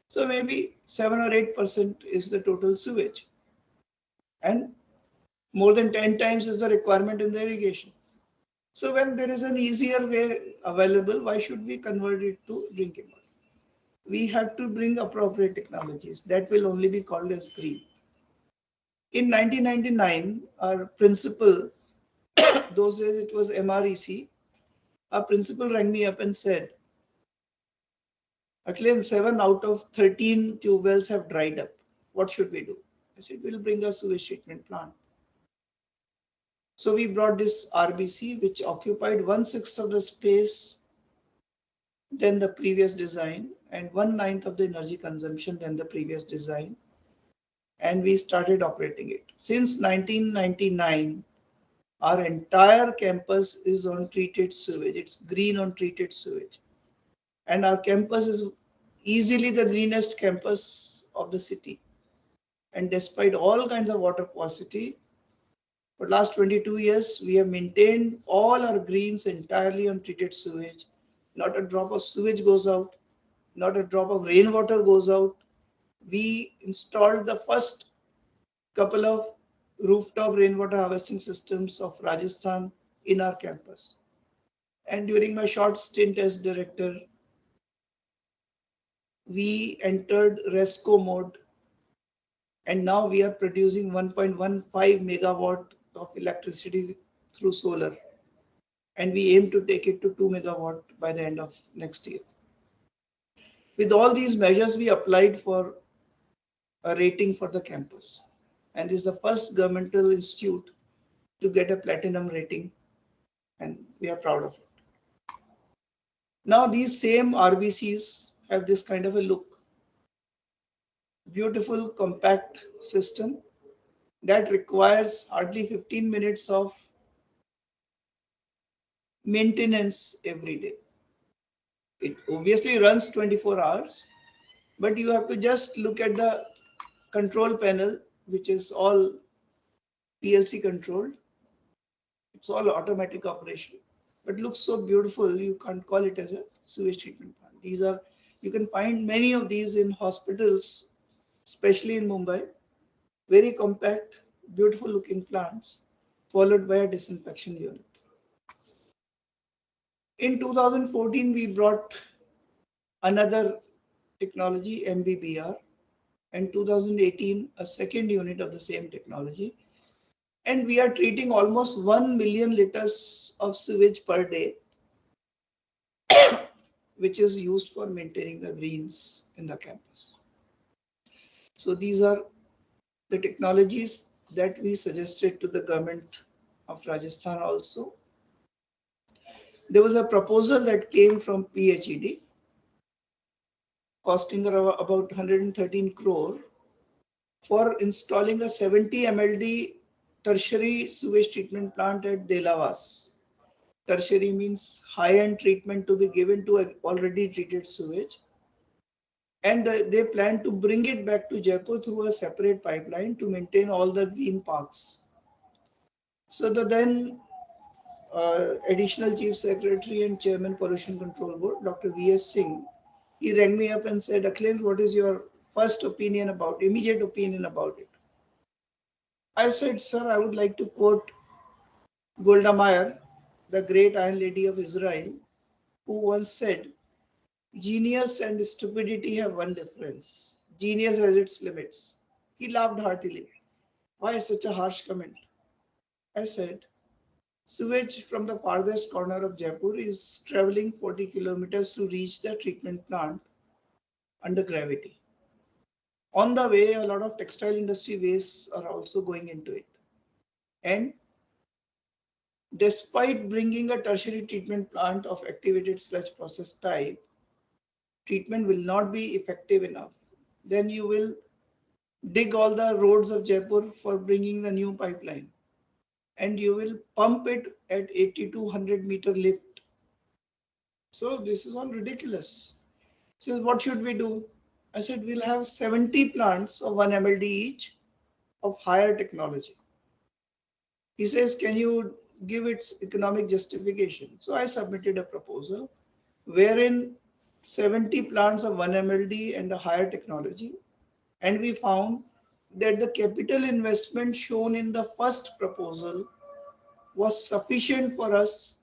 [SPEAKER 2] So maybe 7 or 8% is the total sewage. And more than 10 times is the requirement in the irrigation. So when there is an easier way available, why should we convert it to drinking water? We have to bring appropriate technologies that will only be called as green. In 1999, our principal, those days it was MREC, our principal rang me up and said, Akhilendra, 7 out of 13 tube wells have dried up. What should we do? I said, we'll bring a sewage treatment plant. So we brought this RBC, which occupied 1/6 of the space than the previous design and 1/9 of the energy consumption than the previous design. And we started operating it. Since 1999, our entire campus is on treated sewage. It's green on treated sewage. And our campus is easily the greenest campus of the city. And despite all kinds of water paucity, for the last 22 years, we have maintained all our greens entirely on treated sewage. Not a drop of sewage goes out. Not a drop of rainwater goes out. We installed the first couple of rooftop rainwater harvesting systems of Rajasthan in our campus. And during my short stint as director, we entered RESCO mode, and now we are producing 1.15 megawatt of electricity through solar, and we aim to take it to 2 megawatt by the end of next year. With all these measures, we applied for a rating for the campus, and this is the first governmental institute to get a platinum rating, and we are proud of it. Now these same RBCs have this kind of a look. Beautiful compact system that requires hardly 15 minutes of maintenance every day. It obviously runs 24 hours, but you have to just look at the control panel, which is all PLC controlled. It's all automatic operation, but looks so beautiful, you can't call it as a sewage treatment plant. These are, you can find many of these in hospitals, especially in Mumbai. Very compact, beautiful looking plants, followed by a disinfection unit. In 2014, we brought another technology, MBBR, and 2018, a second unit of the same technology. And we are treating almost 1 million liters of sewage per day, which is used for maintaining the greens in the campus. So these are the technologies that we suggested to the government of Rajasthan also. There was a proposal that came from PHED costing about 113 crore for installing a 70 MLD tertiary sewage treatment plant at Delavas. Tertiary means high-end treatment to be given to already treated sewage. And they plan to bring it back to Jaipur through a separate pipeline to maintain all the green parks. So the then Additional Chief Secretary and Chairman Pollution Control Board, Dr. V.S. Singh, he rang me up and said, Akhilendra, what is your first opinion about, immediate opinion about it? I said, sir, I would like to quote Golda Meir, the great Iron Lady of Israel, who once said, genius and stupidity have one difference. Genius has its limits. He laughed heartily. Why such a harsh comment? I said, sewage from the farthest corner of Jaipur is traveling 40 kilometers to reach the treatment plant under gravity. On the way, a lot of textile industry wastes are also going into it. And Despite bringing a tertiary treatment plant of activated sludge process type, treatment will not be effective enough. Then you will dig all the roads of Jaipur for bringing the new pipeline, and you will pump it at 80 to 100-meter lift. So this is all ridiculous. So what should we do? I said we'll have 70 plants of 1 mld each of higher technology. He says, can you give its economic justification? So I submitted a proposal wherein 70 plants of 1 mld and a higher technology, and we found that the capital investment shown in the first proposal was sufficient for us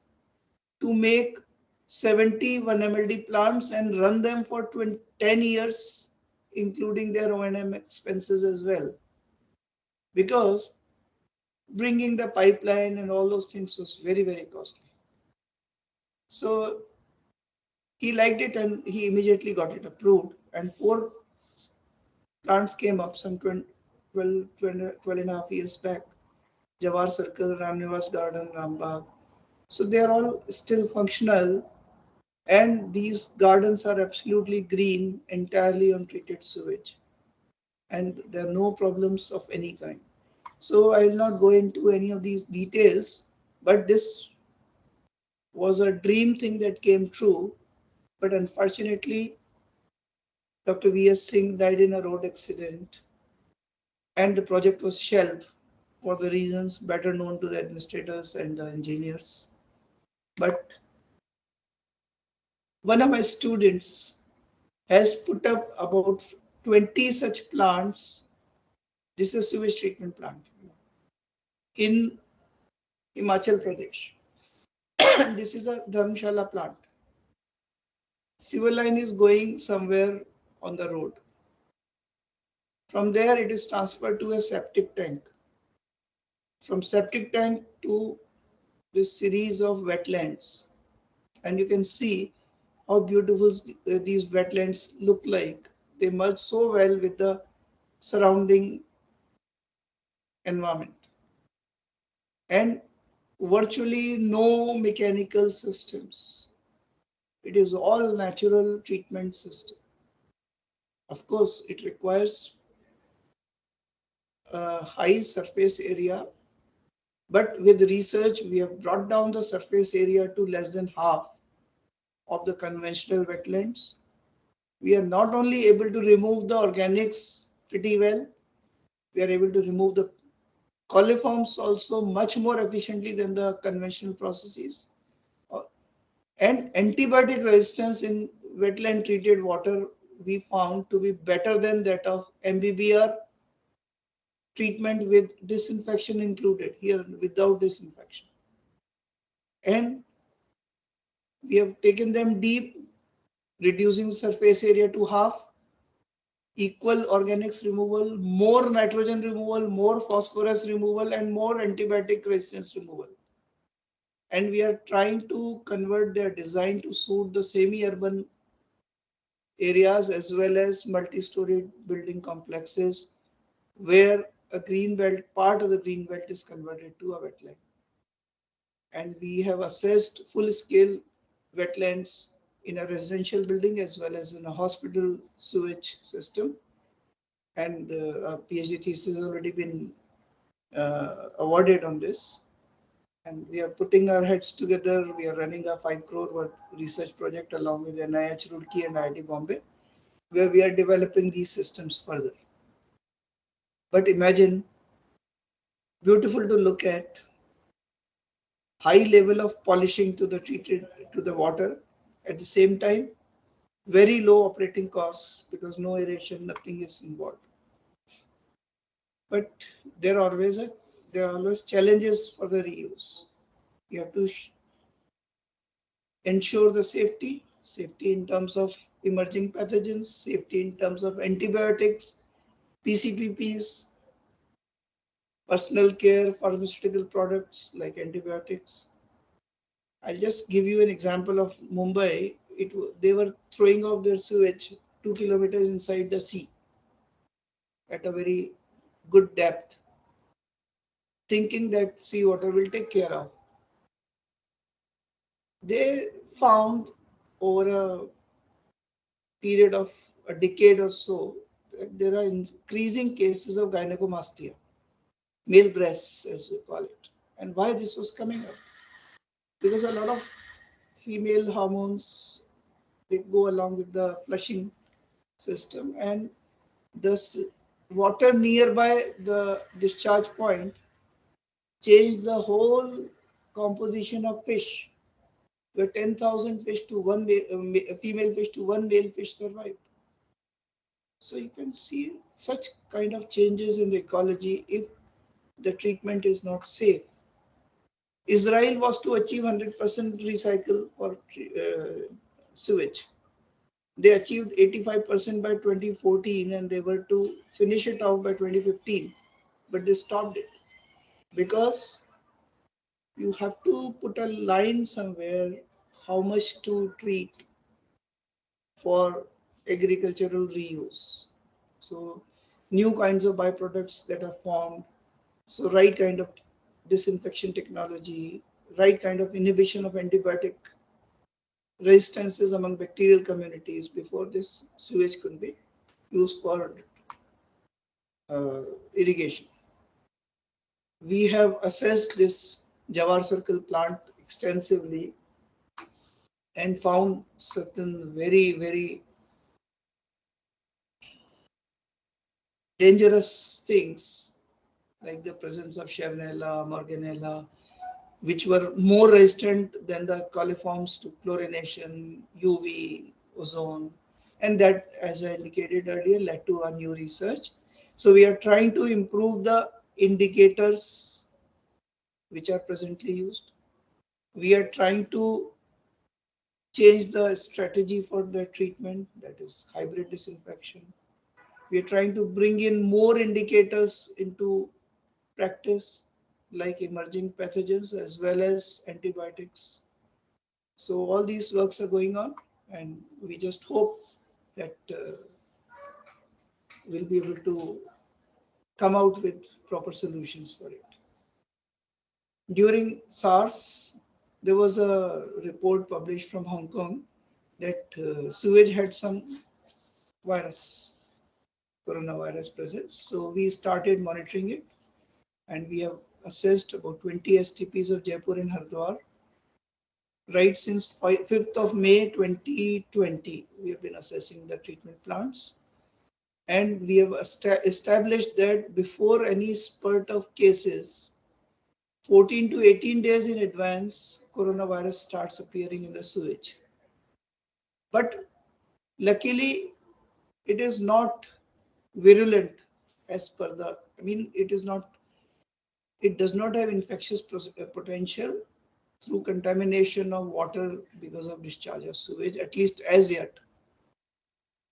[SPEAKER 2] to make 70 1 mld plants and run them for 10 years, including their O&M expenses as well. Because bringing the pipeline and all those things was very, very costly. So he liked it and he immediately got it approved. And 4 plants came up some 12 and a half years back. Jawar Circle, Ramnivas Garden, Rambagh. So they are all still functional. And these gardens are absolutely green, entirely on treated sewage. And there are no problems of any kind. So I will not go into any of these details, but this was a dream thing that came true. But unfortunately, Dr. V.S. Singh died in a road accident, and the project was shelved for the reasons better known to the administrators and the engineers. But one of my students has put up about 20 such plants. This is a sewage treatment plant in Himachal Pradesh. This is a Dharamshala plant. Sewer line is going somewhere on the road. From there, it is transferred to a septic tank. From septic tank to this series of wetlands. And you can see how beautiful these wetlands look like. They merge so well with the surrounding environment. And virtually no mechanical systems. It is all natural treatment system. Of course, it requires a high surface area, but with research, we have brought down the surface area to less than half of the conventional wetlands. We are not only able to remove the organics pretty well, we are able to remove the coliforms also much more efficiently than the conventional processes. And antibiotic resistance in wetland treated water we found to be better than that of MBBR treatment with disinfection included, here without disinfection. And we have taken them deep, reducing surface area to half, equal organics removal, more nitrogen removal, more phosphorus removal, and more antibiotic resistance removal. And we are trying to convert their design to suit the semi-urban areas as well as multi-story building complexes where a green belt, part of the green belt is converted to a wetland. And we have assessed full-scale wetlands in a residential building as well as in a hospital sewage system. And a PhD thesis has already been awarded on this. And we are putting our heads together. We are running a 5 crore worth research project along with NIH Roorkee and IIT Bombay, where we are developing these systems further. But imagine, beautiful to look at, high level of polishing to the water, at the same time very low operating costs because no aeration, nothing is involved. But there are always challenges for the reuse. You have to ensure the safety in terms of emerging pathogens, safety in terms of antibiotics, PCPPs, personal care, pharmaceutical products like antibiotics. I'll just give you an example of Mumbai. They were throwing off their sewage 2 kilometers inside the sea at a very good depth, thinking that seawater will take care of. They found over a period of a decade or so that there are increasing cases of gynecomastia, male breasts as we call it. And why this was coming up? Because a lot of female hormones, they go along with the flushing system, and this water nearby the discharge point changed the whole composition of fish, where 10,000 fish to one female fish to one male fish survived. So you can see such kind of changes in the ecology if the treatment is not safe. Israel was to achieve 100% recycle for sewage. They achieved 85% by 2014 and they were to finish it off by 2015, but they stopped it because you have to put a line somewhere how much to treat for agricultural reuse. So new kinds of byproducts that are formed. So right kind of disinfection technology, right kind of inhibition of antibiotic resistances among bacterial communities before this sewage could be used for irrigation. We have assessed this Jawar Circle plant extensively and found certain very, very dangerous things like the presence of Shevnella, Morganella, which were more resistant than the coliforms to chlorination, UV, ozone, and that, as I indicated earlier, led to our new research. So we are trying to improve the indicators which are presently used. We are trying to change the strategy for the treatment, that is hybrid disinfection. We are trying to bring in more indicators into practice, like emerging pathogens as well as antibiotics. So all these works are going on, and we just hope that we'll be able to come out with proper solutions for it. During SARS, there was a report published from Hong Kong that sewage had some virus, coronavirus presence. So we started monitoring it, and we have assessed about 20 STPs of Jaipur and Hardwar. Right since 5th of May 2020, we have been assessing the treatment plants. And we have established that before any spurt of cases, 14 to 18 days in advance, coronavirus starts appearing in the sewage. But luckily, it is not virulent as per the, it does not have infectious potential through contamination of water because of discharge of sewage, at least as yet.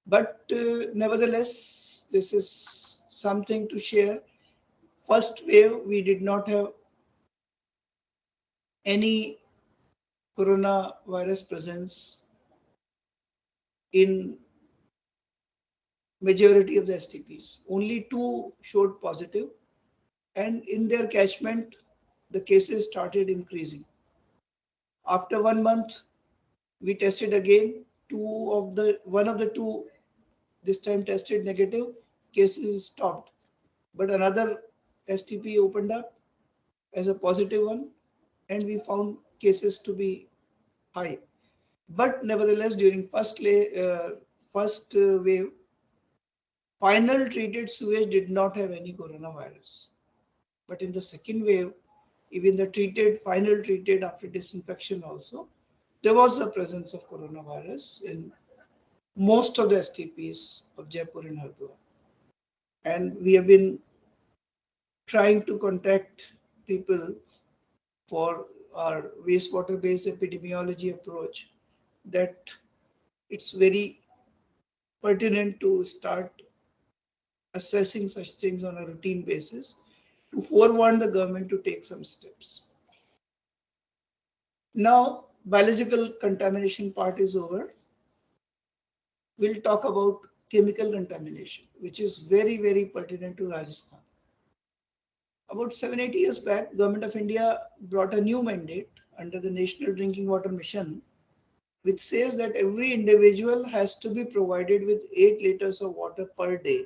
[SPEAKER 2] But nevertheless, this is something to share. First wave, we did not have any coronavirus presence in majority of the STPs. Only 2 showed positive, and in their catchment, the cases started increasing. After 1 month, we tested again. One of the 2 this time tested negative, cases stopped. But another STP opened up as a positive one, and we found cases to be high. But nevertheless, during first wave, final treated sewage did not have any coronavirus. But in the second wave, even the final treated after disinfection also, there was a presence of coronavirus in most of the STPs of Jaipur and Hardwar. And we have been trying to contact people for our wastewater-based epidemiology approach, that it's very pertinent to start assessing such things on a routine basis to forewarn the government to take some steps. Now, biological contamination part is over. We'll talk about chemical contamination, which is very, very pertinent to Rajasthan. About 7-8 years back, Government of India brought a new mandate under the National Drinking Water Mission, which says that every individual has to be provided with 8 liters of water per day.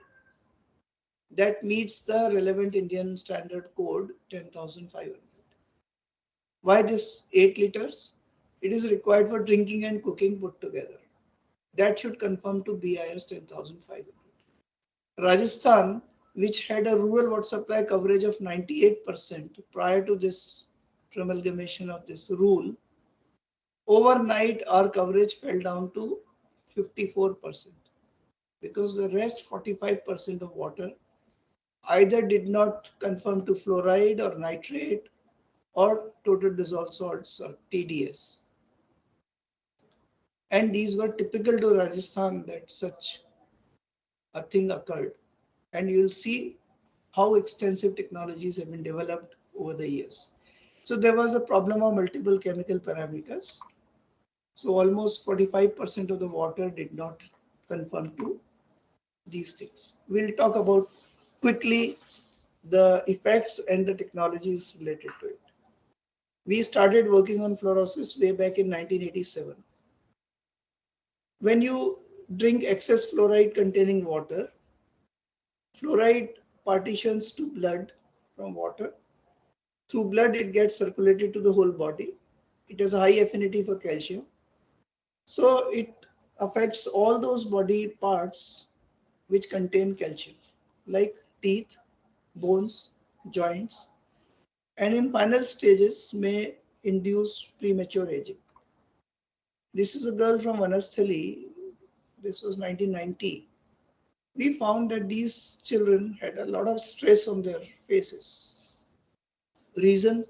[SPEAKER 2] That meets the relevant Indian Standard Code 10,500. Why this 8 liters? It is required for drinking and cooking put together. That should conform to BIS 10,500. Rajasthan, which had a rural water supply coverage of 98% prior to this promulgation of this rule, overnight our coverage fell down to 54% because the rest 45% of water either did not conform to fluoride or nitrate or total dissolved salts or TDS. And these were typical to Rajasthan that such a thing occurred. And you'll see how extensive technologies have been developed over the years. So there was a problem of multiple chemical parameters. So almost 45% of the water did not conform to these things. We'll talk about quickly the effects and the technologies related to it. We started working on fluorosis way back in 1987. When you drink excess fluoride containing water, fluoride partitions to blood from water. Through blood, it gets circulated to the whole body. It has a high affinity for calcium. So it affects all those body parts which contain calcium, like teeth, bones, joints, and in final stages may induce premature aging. This is a girl from Vanasthali. This was 1990. We found that these children had a lot of stress on their faces. Reason?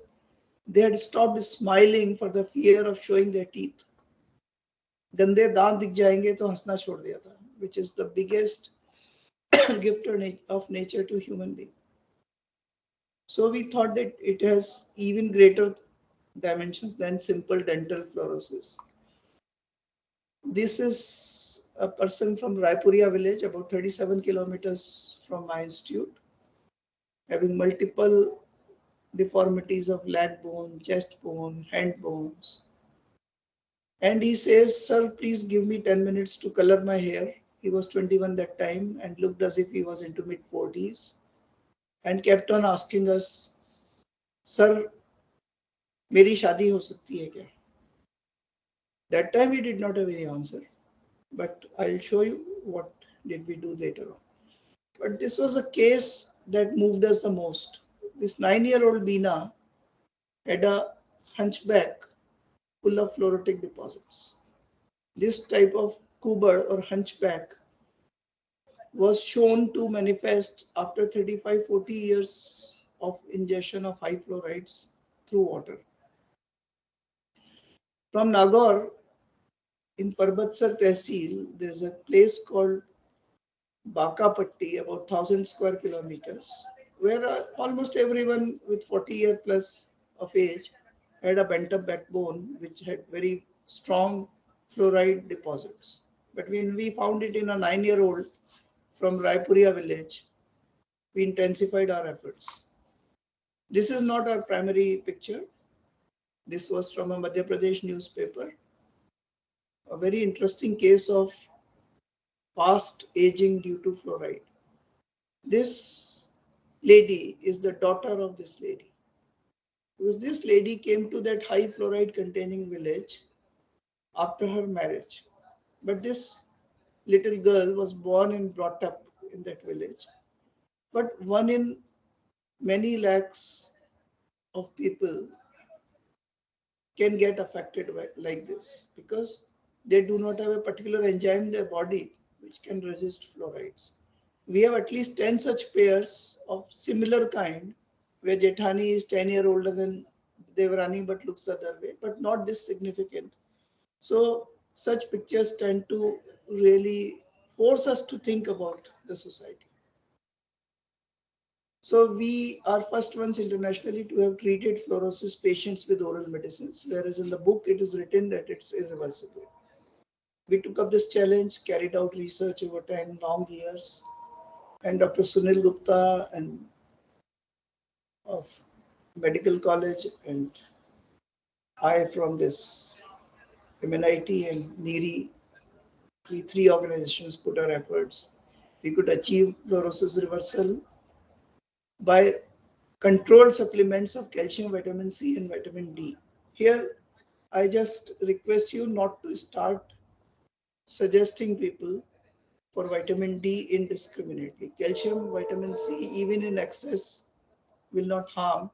[SPEAKER 2] They had stopped smiling for the fear of showing their teeth. गंदे दांत दिख जाएंगे तो हंसना छोड़ दिया था, which is the biggest gift of nature to human being. So we thought that it has even greater dimensions than simple dental fluorosis. This is a person from Raipuria village, about 37 kilometers from my institute, having multiple deformities of leg bone, chest bone, hand bones. And he says, sir, please give me 10 minutes to color my hair. He was 21 that time and looked as if he was into mid-40s and kept on asking us, sir, मेरी शादी हो सकती है क्या? That time we did not have any answer, but I'll show you what did we do later on. But this was a case that moved us the most. This 9-year-old Beena had a hunchback full of fluorotic deposits. This type of cupboard or hunchback was shown to manifest after 35-40 years of ingestion of high fluorides through water. From Nagaur, in Parbatsar Tehsil, there is a place called Bakapatti, about 1,000 square kilometers, where almost everyone with 40-year plus of age had a bent up backbone which had very strong fluoride deposits. But when we found it in a 9-year-old from Raipuria village, we intensified our efforts. This is not our primary picture. This was from a Madhya Pradesh newspaper. A very interesting case of fast aging due to fluoride. This lady is the daughter of this lady. Because this lady came to that high fluoride containing village after her marriage. But this little girl was born and brought up in that village. But one in many lakhs of people can get affected like this because they do not have a particular enzyme in their body which can resist fluorides. We have at least 10 such pairs of similar kind where Jethani is 10 years older than Devrani but looks the other way, but not this significant. So such pictures tend to really force us to think about the society. So we are first ones internationally to have treated fluorosis patients with oral medicines, whereas in the book it is written that it's irreversible. We took up this challenge, carried out research over 10 long years, and Dr. Sunil Gupta and of medical college and I from this MNIT and NEERI, we three organizations put our efforts. We could achieve fluorosis reversal by controlled supplements of calcium, vitamin C, and vitamin D. Here, I just request you not to start suggesting people for vitamin D indiscriminately. Calcium, vitamin C, even in excess, will not harm,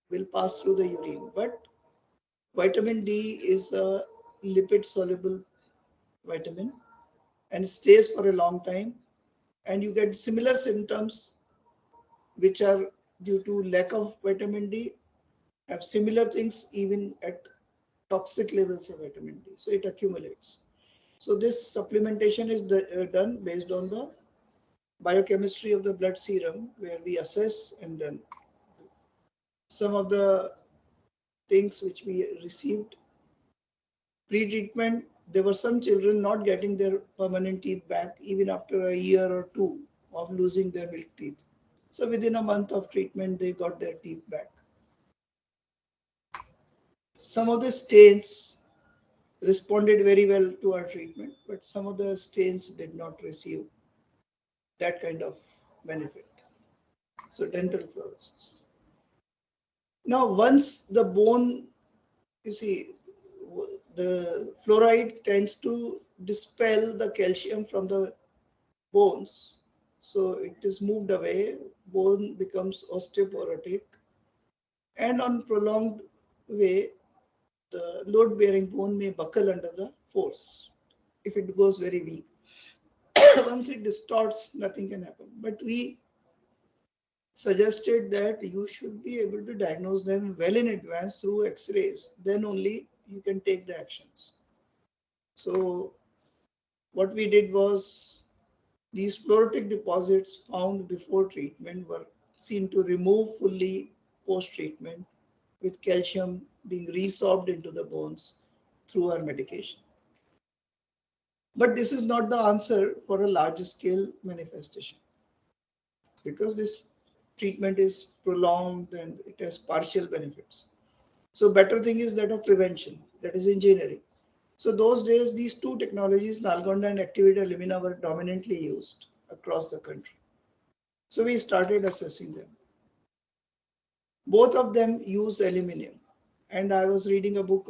[SPEAKER 2] will pass through the urine. But vitamin D is a lipid soluble vitamin and stays for a long time. And you get similar symptoms which are due to lack of vitamin D, have similar things even at toxic levels of vitamin D. So it accumulates. So this supplementation is done based on the biochemistry of the blood serum, where we assess, and then some of the things which we received pre-treatment. There were some children not getting their permanent teeth back even after a year or two of losing their milk teeth. So within a month of treatment, they got their teeth back. Some of the stains responded very well to our treatment, but some of the stains did not receive that kind of benefit. So dental fluorosis. Now, once the bone, you see, the fluoride tends to dispel the calcium from the bones. So it is moved away, bone becomes osteoporotic, and on prolonged way, the load-bearing bone may buckle under the force if it goes very weak. Once it distorts, nothing can happen. But we suggested that you should be able to diagnose them well in advance through x-rays. Then only you can take the actions. So what we did was, these fluoritic deposits found before treatment were seen to remove fully post-treatment, with calcium being resorbed into the bones through our medication. But this is not the answer for a large scale manifestation, because this treatment is prolonged and it has partial benefits. So better thing is that of prevention, that is engineering. So those days, these two technologies, Nalgonda and activated alumina, were dominantly used across the country. So we started assessing them. Both of them use aluminium. And I was reading a book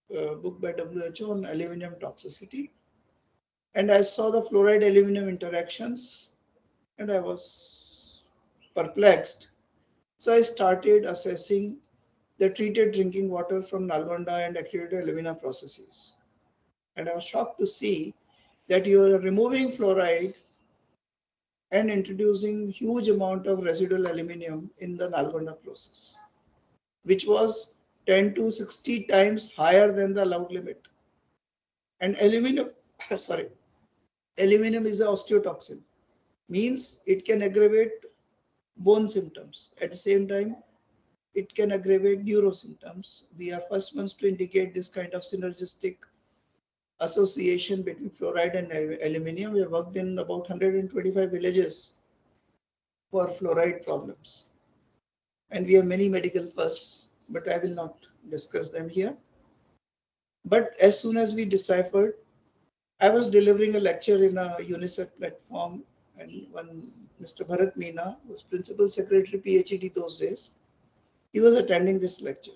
[SPEAKER 2] by WHO on aluminum toxicity. And I saw the fluoride aluminum interactions and I was perplexed. So I started assessing the treated drinking water from Nalgonda and activated alumina processes. And I was shocked to see that you are removing fluoride and introducing huge amount of residual aluminium in the Nalgonda process, which was 10 to 60 times higher than the allowed limit. And aluminum, sorry, aluminum is an osteotoxin, means it can aggravate bone symptoms. At the same time, it can aggravate neuro symptoms. We are first ones to indicate this kind of synergistic association between fluoride and aluminium. We have worked in about 125 villages for fluoride problems. And we have many medical firsts, but I will not discuss them here. But as soon as we deciphered, I was delivering a lecture in a UNICEF platform, and one Mr. Bharat Meena was principal secretary PhD those days. He was attending this lecture.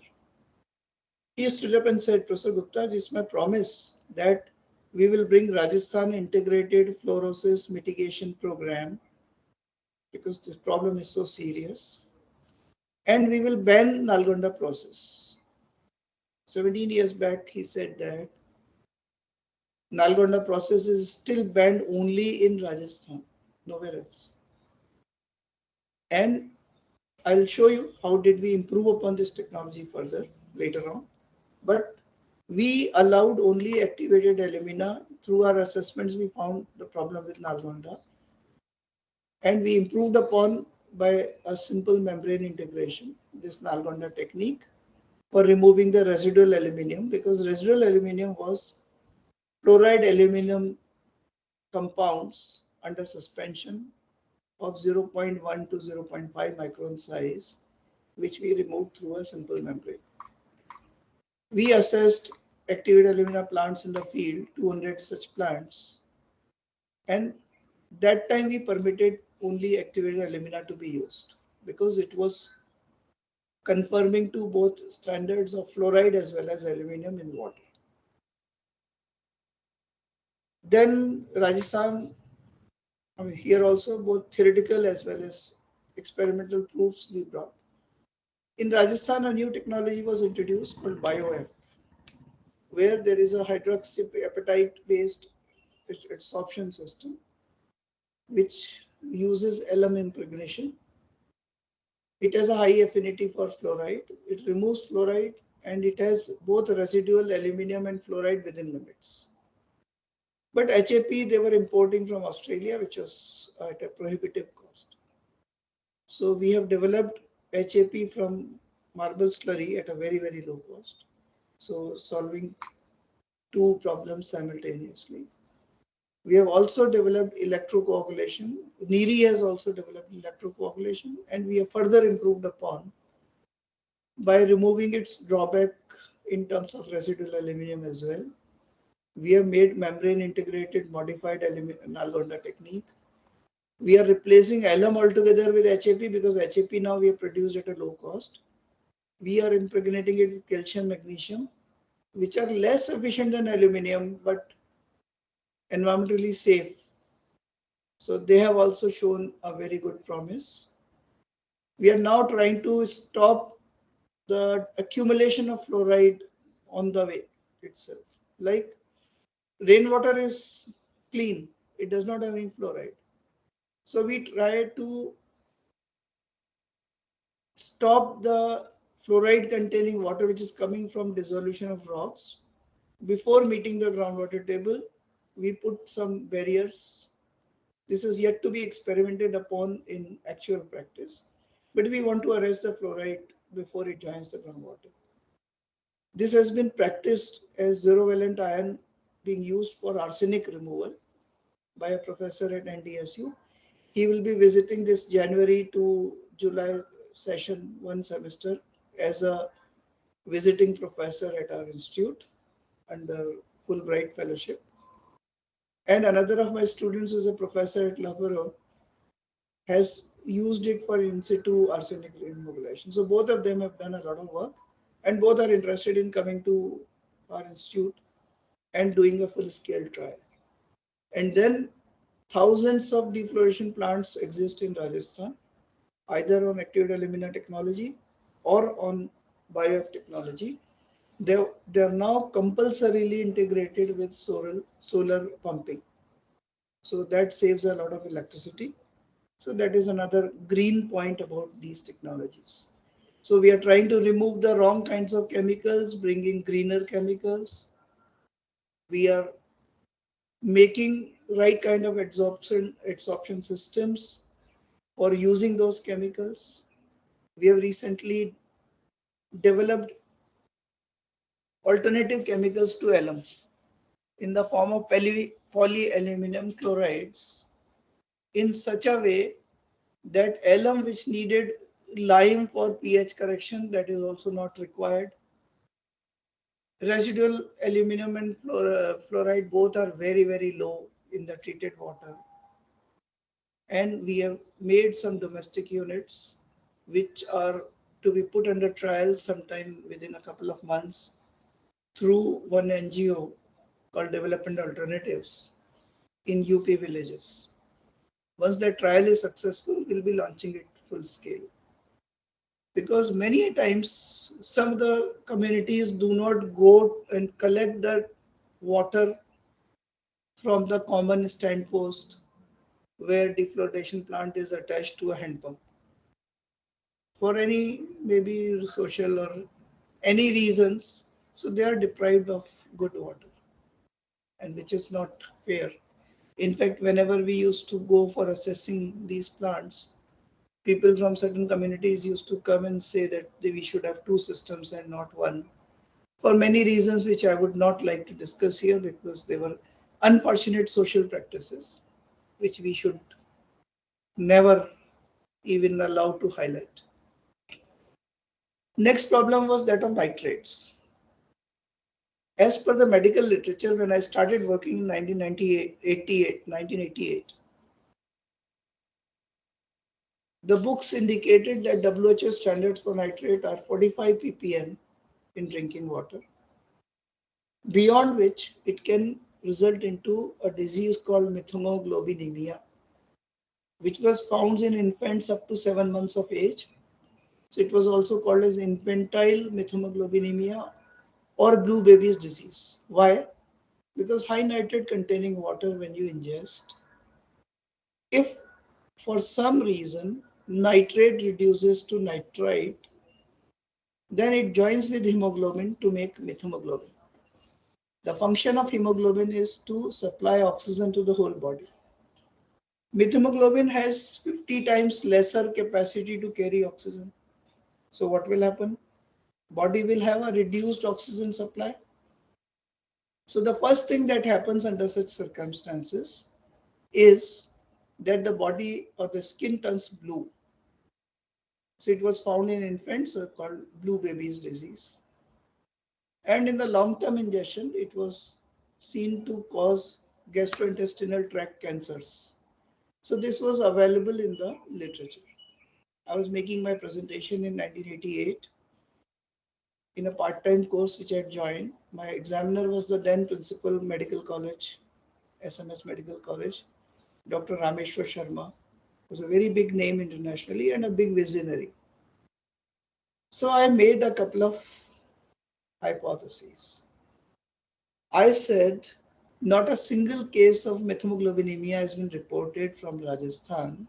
[SPEAKER 2] He stood up and said, Professor Gupta, this is my promise that we will bring Rajasthan integrated fluorosis mitigation program, because this problem is so serious, and we will ban Nalgonda process. 17 years back, he said that Nalgonda process is still banned only in Rajasthan, nowhere else. And I'll show you how did we improve upon this technology further later on. But we allowed only activated alumina. Through our assessments, we found the problem with Nalgonda. And we improved upon by a simple membrane integration, this Nalgonda technique, for removing the residual aluminium, because residual aluminium was fluoride aluminum compounds under suspension of 0.1 to 0.5 micron size, which we removed through a simple membrane. We assessed activated alumina plants in the field, 200 such plants, and that time we permitted only activated alumina to be used because it was conforming to both standards of fluoride as well as aluminum in water. Then Rajasthan, I mean, here also both theoretical as well as experimental proofs we brought. In Rajasthan, a new technology was introduced called BioF, where there is a hydroxyapatite based adsorption system which uses alum impregnation. It has a high affinity for fluoride. It removes fluoride and it has both residual aluminum and fluoride within limits. But HAP they were importing from Australia, which was at a prohibitive cost. So we have developed HAP from marble slurry at a very, very low cost. So solving two problems simultaneously. We have also developed electrocoagulation. NIRI has also developed electrocoagulation, and we have further improved upon by removing its drawback in terms of residual aluminum as well. We have made membrane integrated modified aluminum Nalgonda technique. We are replacing alum altogether with HAP because HAP now we have produced at a low cost. We are impregnating it with calcium, magnesium, which are less efficient than aluminum but environmentally safe. So they have also shown a very good promise. We are now trying to stop the accumulation of fluoride on the way itself. Like rainwater is clean, it does not have any fluoride. So we try to stop the fluoride containing water which is coming from dissolution of rocks. Before meeting the groundwater table, we put some barriers. This is yet to be experimented upon in actual practice, but we want to arrest the fluoride before it joins the groundwater. This has been practiced as zero-valent ion being used for arsenic removal by a professor at NDSU. He will be visiting this January to July session one semester as a visiting professor at our institute under Fulbright Fellowship. And another of my students, who is a professor at Loughborough, has used it for in situ arsenic remobilization. So both of them have done a lot of work, and both are interested in coming to our institute and doing a full-scale trial. And then thousands of defloration plants exist in Rajasthan, either on activated alumina technology or on BioF technology. They are now compulsorily integrated with solar pumping. So that saves a lot of electricity. So that is another green point about these technologies. So we are trying to remove the wrong kinds of chemicals, bring in greener chemicals. We are making right kind of adsorption systems for using those chemicals. We have recently developed alternative chemicals to alum in the form of polyaluminum chlorides in such a way that alum which needed lime for pH correction, that is also not required. Residual aluminum and fluoride both are very, very low in the treated water. And we have made some domestic units which are to be put under trial sometime within a couple of months through one NGO called Development Alternatives in UP villages. Once the trial is successful, we'll be launching it full scale. Because many times some of the communities do not go and collect the water from the common stand post where defloration plant is attached to a hand pump. For any maybe social or any reasons, so they are deprived of good water, and which is not fair. In fact, whenever we used to go for assessing these plants, people from certain communities used to come and say that we should have two systems and not one, for many reasons which I would not like to discuss here because they were unfortunate social practices which we should never even allow to highlight. Next problem was that of nitrates. As per the medical literature, when I started working in 1988, the books indicated that WHO standards for nitrate are 45 ppm in drinking water, beyond which it can result into a disease called methemoglobinemia, which was found in infants up to 7 months of age. So it was also called as infantile methemoglobinemia or blue baby's disease. Why? Because high nitrate containing water when you ingest, if for some reason nitrate reduces to nitrite, then it joins with hemoglobin to make methemoglobin. The function of hemoglobin is to supply oxygen to the whole body. Methemoglobin has 50 times lesser capacity to carry oxygen. So what will happen? Body will have a reduced oxygen supply. So the first thing that happens under such circumstances is that the body or the skin turns blue. So it was found in infants, called blue baby's disease. And in the long-term ingestion, it was seen to cause gastrointestinal tract cancers. So this was available in the literature. I was making my presentation in 1988 in a part-time course which I had joined. My examiner was the then principal medical college, SMS Medical College, Dr. Rameshwar Sharma, was a very big name internationally and a big visionary. So I made a couple of hypotheses. I said not a single case of methemoglobinemia has been reported from Rajasthan,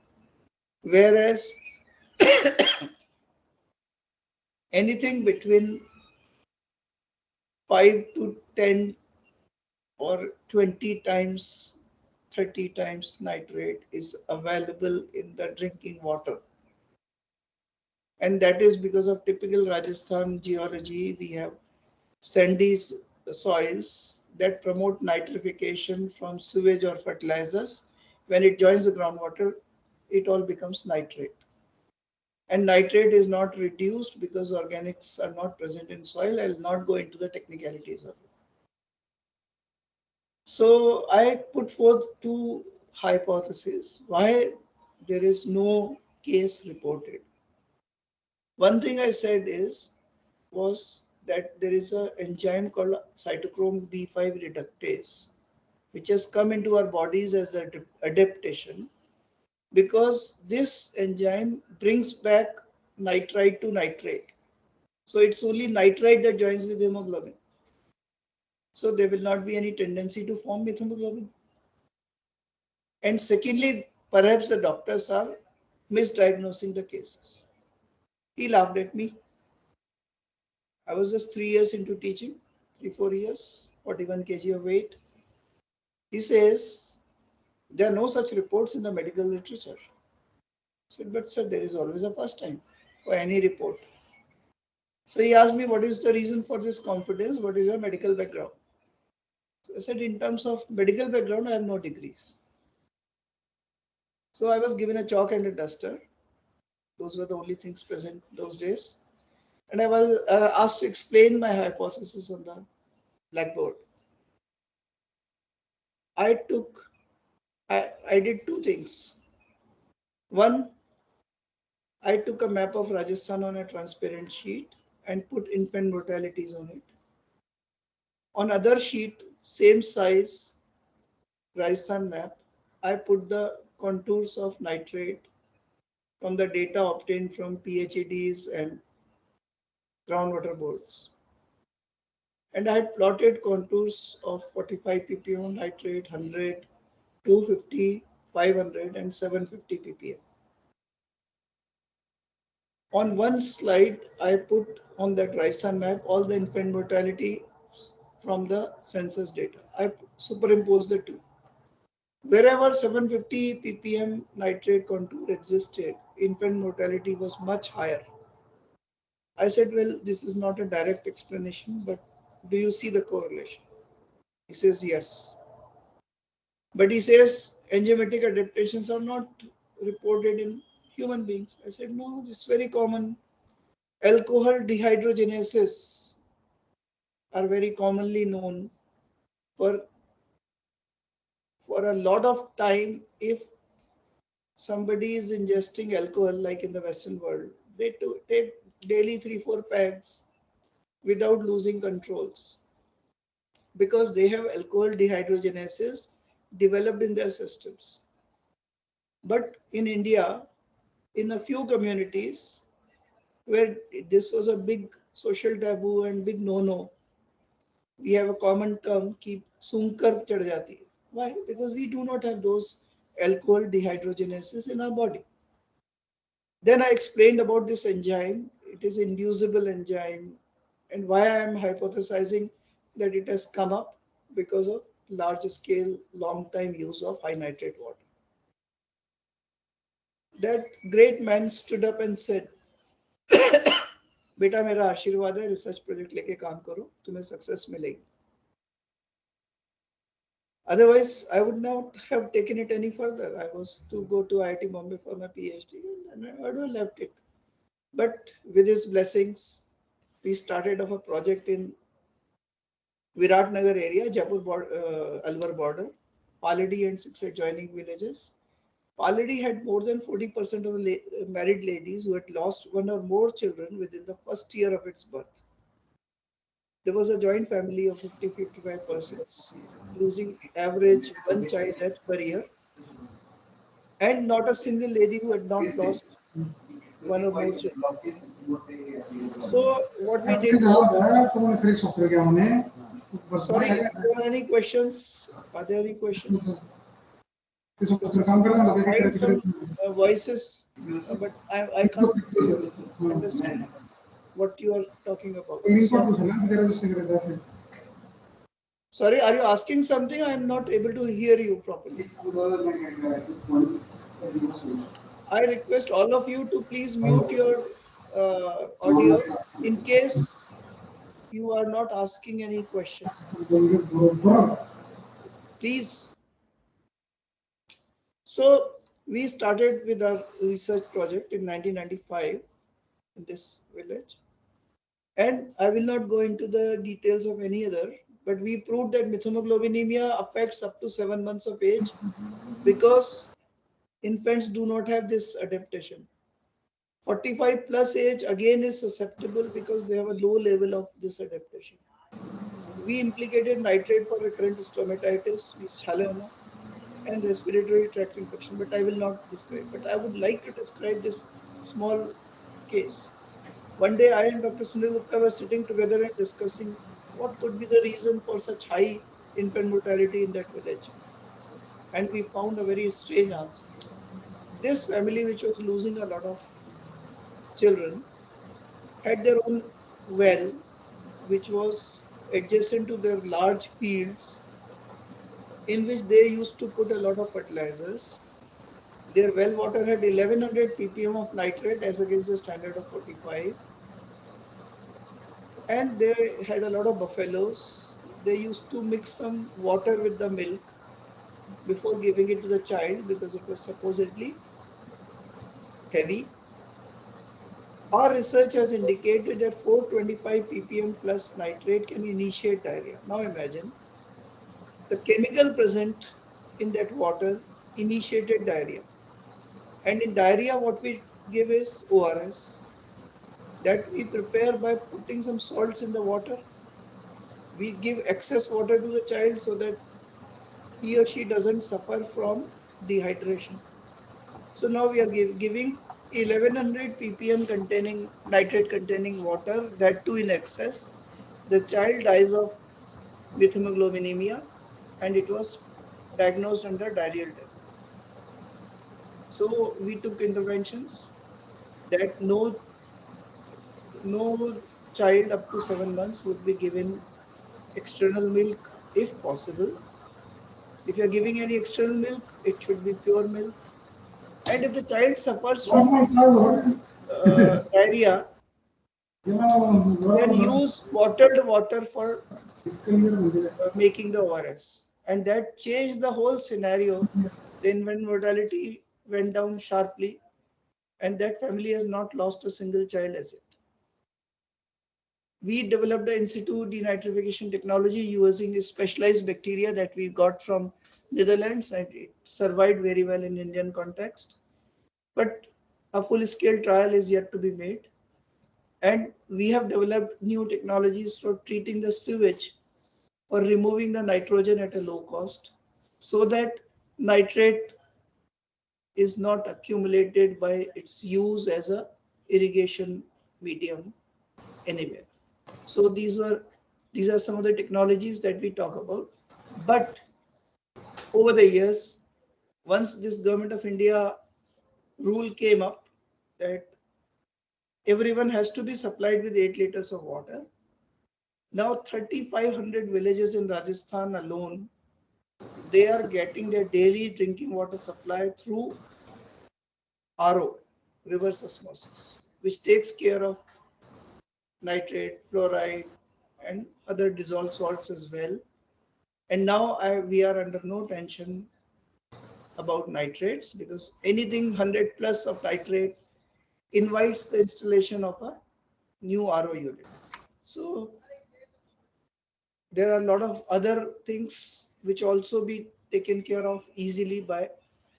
[SPEAKER 2] whereas anything between 5 to 10 or 20 times, 30 times nitrate is available in the drinking water. And that is because of typical Rajasthan geology. We have sandy soils that promote nitrification from sewage or fertilizers. When it joins the groundwater, it all becomes nitrate. And nitrate is not reduced because organics are not present in soil. I will not go into the technicalities of it. So I put forth two hypotheses why there is no case reported. One thing I said was that there is an enzyme called cytochrome B5 reductase, which has come into our bodies as an adaptation because this enzyme brings back nitrite to nitrate. So it's only nitrite that joins with hemoglobin. So there will not be any tendency to form methemoglobin. And secondly, perhaps the doctors are misdiagnosing the cases. He laughed at me. I was just 3 years into teaching, 4 years, 41 kg of weight. He says, there are no such reports in the medical literature. I said, but sir, there is always a first time for any report. So he asked me, what is the reason for this confidence? What is your medical background? So I said, in terms of medical background, I have no degrees. So I was given a chalk and a duster. Those were the only things present those days. And I was asked to explain my hypothesis on the blackboard. I did two things. One, I took a map of Rajasthan on a transparent sheet and put infant mortalities on it. On other sheet, same size Rajasthan map, I put the contours of nitrate from the data obtained from PHEDs and groundwater boards. And I had plotted contours of 45 ppm nitrate, 100, 250, 500 and 750 ppm. On one slide, I put on that Rajasthan map all the infant mortality from the census data. I superimposed the two. Wherever 750 ppm nitrate contour existed, infant mortality was much higher. I said, well, this is not a direct explanation, but do you see the correlation? He says, yes. But he says enzymatic adaptations are not reported in human beings. I said, no, this is very common. Alcohol dehydrogenases are very commonly known for a lot of time. If somebody is ingesting alcohol, like in the Western world, they take daily 3-4 packs without losing controls because they have alcohol dehydrogenases developed in their systems. But in India, in a few communities where this was a big social taboo and big no-no, we have a common term ki sunkar chad jati hai. Why? Because we do not have those alcohol dehydrogenases in our body. Then I explained about this enzyme. It is inducible enzyme, and why I am hypothesizing that it has come up because of large scale, long time use of high nitrate water. That great man stood up and said, बेटा मेरा आशीर्वाद है, research project लेके काम करो, तुम्हें success मिलेगी. Otherwise, I would not have taken it any further. I was to go to IIT Bombay for my PhD, and I would have left it. But with his blessings, we started off a project in Viratnagar area, Jaipur Alwar border, Paladi and 6 adjoining villages. Paladi had more than 40% of the married ladies who had lost one or more children within the first year of its birth. There was a joint family of 50-55 persons, losing average one child death per year, and not a single lady who had not lost one or more children. So what we did was, sorry, if there are any questions, are there any questions? Because I find some voices, but I can't understand what you are talking about. So, sorry, are you asking something? I am not able to hear you properly. I request all of you to please mute your audios in case you are not asking any question. Please. So we started with our research project in 1995 in this village. And I will not go into the details of any other, but we proved that methemoglobinemia affects up to 7 months of age because infants do not have this adaptation. 45 plus age again is susceptible because they have a low level of this adaptation. We implicated nitrate for recurrent stomatitis, Schalema, and respiratory tract infection, but I will not describe. But I would like to describe this small case. One day, I and Dr. Sunil Gupta were sitting together and discussing what could be the reason for such high infant mortality in that village. And we found a very strange answer. This family, which was losing a lot of children, had their own well, which was adjacent to their large fields, in which they used to put a lot of fertilizers. Their well water had 1100 ppm of nitrate as against the standard of 45. And they had a lot of buffaloes. They used to mix some water with the milk before giving it to the child because it was supposedly heavy. Our research has indicated that 425 ppm plus nitrate can initiate diarrhea. Now imagine the chemical present in that water initiated diarrhea. And in diarrhea, what we give is ORS that we prepare by putting some salts in the water. We give excess water to the child so that he or she doesn't suffer from dehydration. So now we are giving 1100 ppm containing nitrate containing water, that too in excess. The child dies of methemoglobinemia and it was diagnosed under diarrheal death. So we took interventions that no child up to 7 months would be given external milk if possible. If you are giving any external milk, it should be pure milk. And if the child suffers from diarrhea, then use bottled water for making the ORS. And that changed the whole scenario. The infant mortality went down sharply, and that family has not lost a single child as yet. we developed the in situ denitrification technology using a specialized bacteria that we got from Netherlands, and it survived very well in Indian context. But a full-scale trial is yet to be made. And we have developed new technologies for treating the sewage or removing the nitrogen at a low cost so that nitrate is not accumulated by its use as a irrigation medium anywhere. So these are some of the technologies that we talk about. But over the years, once this Government of India rule came up that everyone has to be supplied with 8 liters of water, now 3,500 villages in Rajasthan alone, they are getting their daily drinking water supply through RO, reverse osmosis, which takes care of nitrate, fluoride, and other dissolved salts as well. And now we are under no tension about nitrates because anything 100 plus of nitrate invites the installation of a new RO unit. So there are a lot of other things which also be taken care of easily by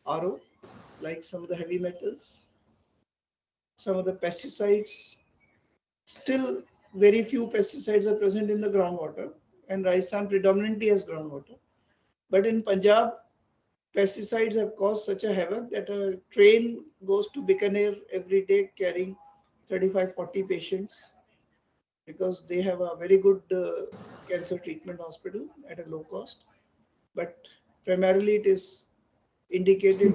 [SPEAKER 2] RO, like some of the heavy metals, some of the pesticides. Still, very few pesticides are present in the groundwater, and Rajasthan predominantly has groundwater. But in Punjab, pesticides have caused such a havoc that a train goes to Bikaner every day carrying 35-40 patients because they have a very good cancer treatment hospital at a low cost. But primarily it is indicated.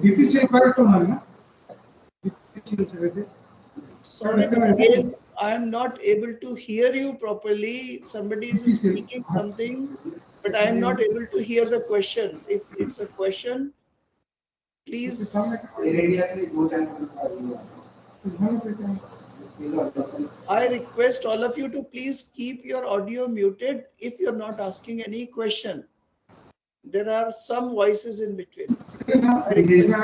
[SPEAKER 2] Sorry, but again, I am not able to hear you properly. Somebody is speaking something, but I am not able to hear the question. If it's a question, please. I request all of you to please keep your audio muted if you're not asking any question. There are some voices in between. I request.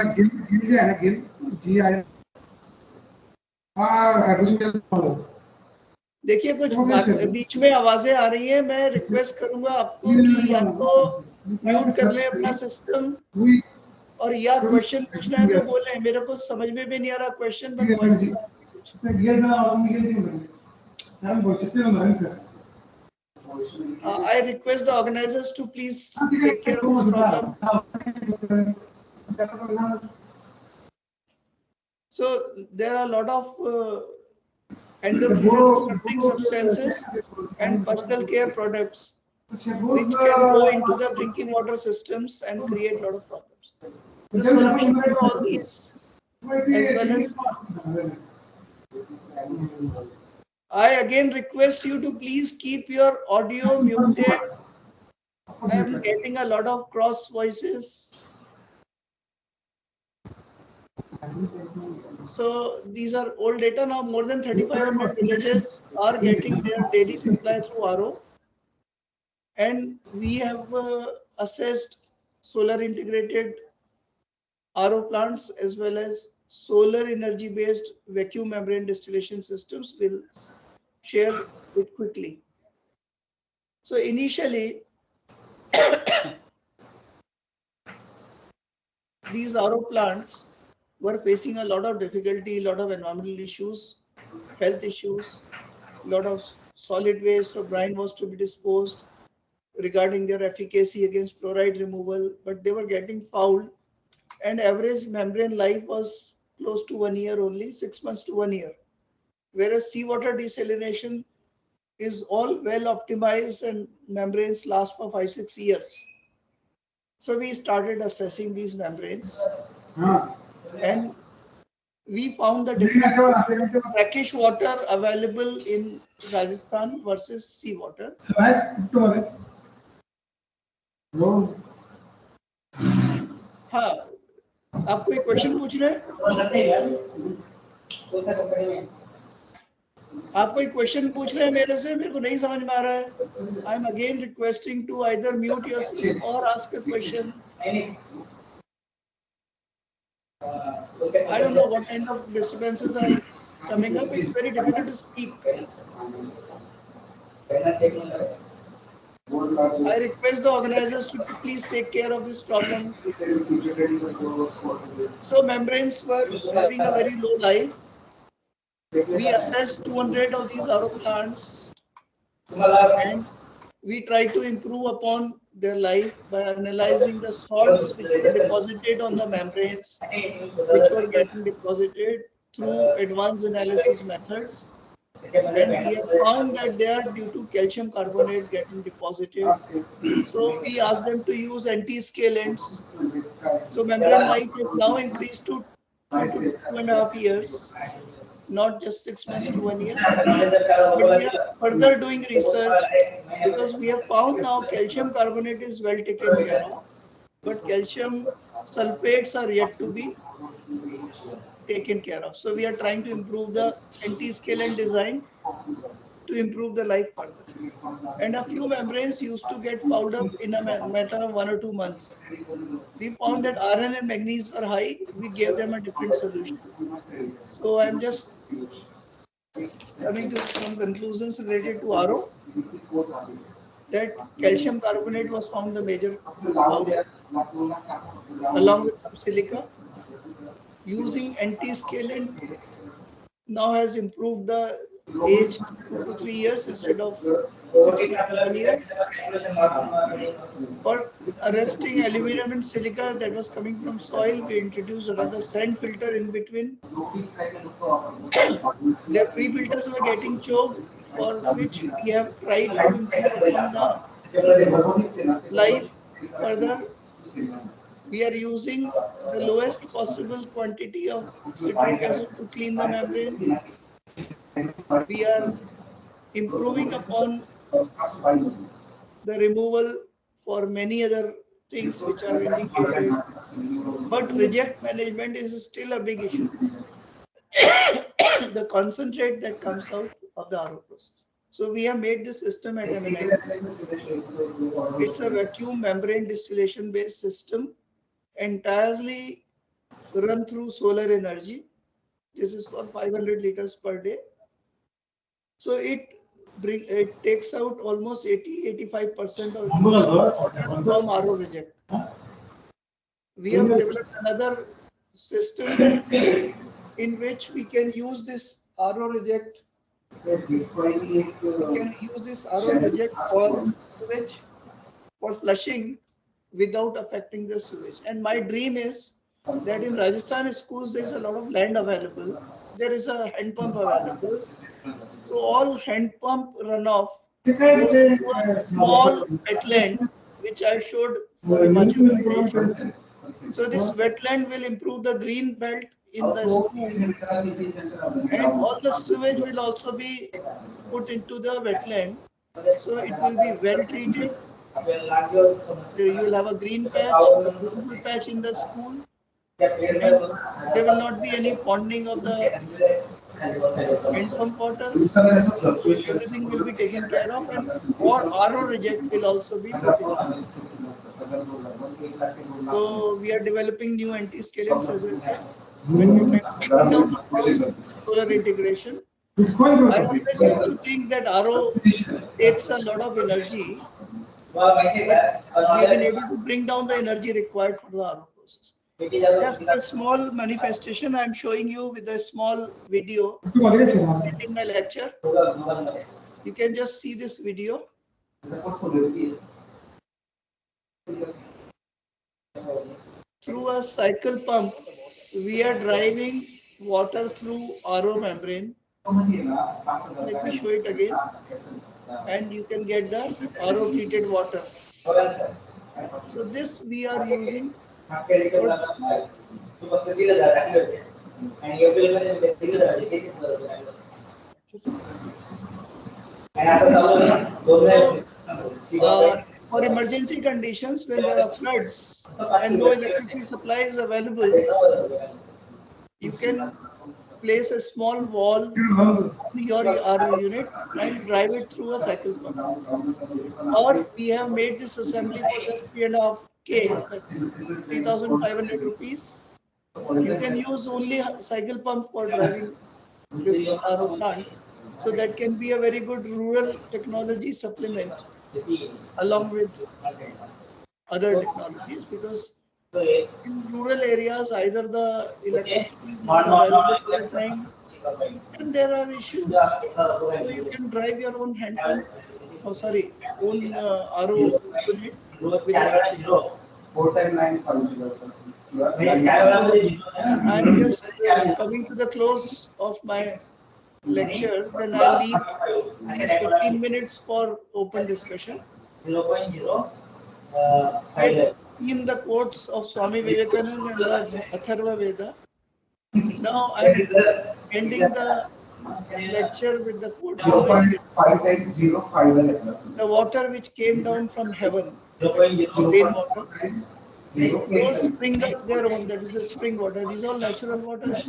[SPEAKER 2] देखिए कुछ बीच में आवाजें आ रही हैं, मैं request करूंगा आपको कि या तो म्यूट कर लें अपना सिस्टम और या क्वेश्चन पूछना है तो बोलें. मेरे को समझ में भी नहीं आ रहा क्वेश्चन, बट वॉइस कुछ. I request the organizers to please take care of this problem. So there are a lot of endocrine disrupting substances and personal care products which can go into the drinking water systems and create a lot of problems. The solution for all these, as well as I again request you to please keep your audio muted. I am getting a lot of cross voices. So these are old data now. More than 3,500 villages are getting their daily supply through RO. And we have assessed solar integrated RO plants as well as solar energy based vacuum membrane distillation systems. Will share it quickly. So initially, these RO plants were facing a lot of difficulty, a lot of environmental issues, health issues, a lot of solid waste or brine was to be disposed regarding their efficacy against fluoride removal, but they were getting fouled and average membrane life was close to 1 year only, 6 months to 1 year. Whereas seawater desalination is all well optimized and membranes last for 5-6 years. So we started assessing these membranes and we found the difference between brackish water available in Rajasthan versus seawater. हाँ, आप कोई question पूछ रहे हैं? आप कोई question पूछ रहे हैं मेरे से? मेरे को नहीं समझ में आ रहा है. I am again requesting to either mute yourself or ask a question. I don't know what kind of disturbances are coming up. It's very difficult to speak. I request the organizers to please take care of this problem. So membranes were having a very low life. We assessed 200 of these RO plants and we try to improve upon their life by analyzing the salts which were deposited on the membranes, which were getting deposited through advanced analysis methods. And we have found that they are due to calcium carbonate getting deposited. So we asked them to use anti-scalants. So membrane life is now increased to 2 to 2.5 years, not just 6 months to 1 year. But we are further doing research because we have found now calcium carbonate is well taken care of, but calcium sulfates are yet to be taken care of. So we are trying to improve the anti-scalant design to improve the life further. And a few membranes used to get fouled up in a matter of 1 or 2 months. We found that iron and manganese were high. We gave them a different solution. So I'm just coming to some conclusions related to RO, that calcium carbonate was found the major fouler, along with some silica. Using anti-scalant now has improved the age to 2 to 3 years instead of 6 months to 1 year. For arresting aluminum and silica that was coming from soil, we introduced another sand filter in between. The pre-filters were getting choked, for which we have tried to improve upon the life further. We are using the lowest possible quantity of citric acid to clean the membrane. We are improving upon the removal for many other things which are indicated, but reject management is still a big issue. The concentrate that comes out of the RO process. So we have made this system at MNIT. It's a vacuum membrane distillation based system entirely run through solar energy. This is for 500 liters per day. So it takes out almost 80-85% of used water from RO reject. We have developed another system in which we can use this RO reject. We can use this RO reject for sewage, for flushing without affecting the sewage. And my dream is that in Rajasthan schools there is a lot of land available. There is a hand pump available. So all hand pump runoff goes into a small wetland, which I showed for Himachal Pradesh. So this wetland will improve the green belt in the school, and all the sewage will also be put into the wetland. So it will be well treated. You will have a green patch, a beautiful patch in the school, and there will not be any ponding of the hand pump water. Everything will be taken care of, and or RO reject will also be put in. So we are developing new anti-scalants, as I said, and we are trying to bring down the cost, solar integration. I always used to think that RO takes a lot of energy, but we've been able to bring down the energy required for the RO process. Just a small manifestation I'm showing you with a small video ending my lecture. You can just see this video. Through a cycle pump, we are driving water through RO membrane. Let me show it again. And you can get the RO treated water. So this we are using for so, for emergency conditions when there are floods and no electricity supply is available, you can place a small valve on your RO unit and drive it through a cycle pump. Or we have made this assembly for just 3.5K, that's 3,500 rupees. You can use only a cycle pump for driving this RO plant. So that can be a very good rural technology supplement along with other technologies, because in rural areas either the electricity is not available all the time and there are issues. So you can drive your own hand pump, oh sorry, own RO unit with a steam. Now, I'm just coming to the close of my lecture, then I'll leave these 15 minutes for open discussion. We had seen the quotes of Swami Vivekananda and the Atharva Veda. Now I'm ending the lecture with the quote from Ayurveda. The water which came down from heaven, that is the rainwater, those spring up their own, that is the spring water. These are all natural waters.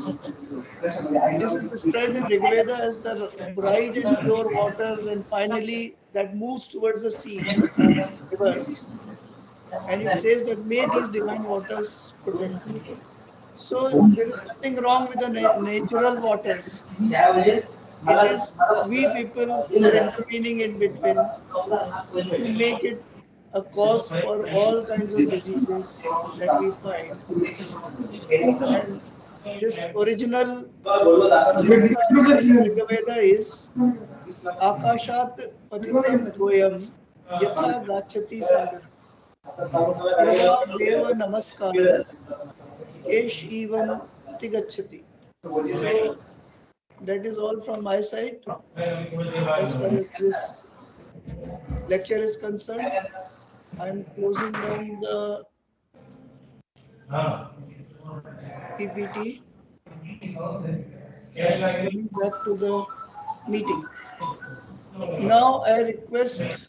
[SPEAKER 2] This is described in Rig Veda as the bright and pure water, and finally that moves towards the sea, rivers. And it says that may these divine waters protect you. So there is nothing wrong with the natural waters. It is we people who are intervening in between to make it a cause for all kinds of diseases that we find. And this original shloka in Rigveda is Akashat patitam toyam yatha gachati sagar sarva deva namaskaram kesh evam tigachati. So that is all from my side as far as this lecture is concerned. I'm closing down the PPT and coming back to the meeting. Now I request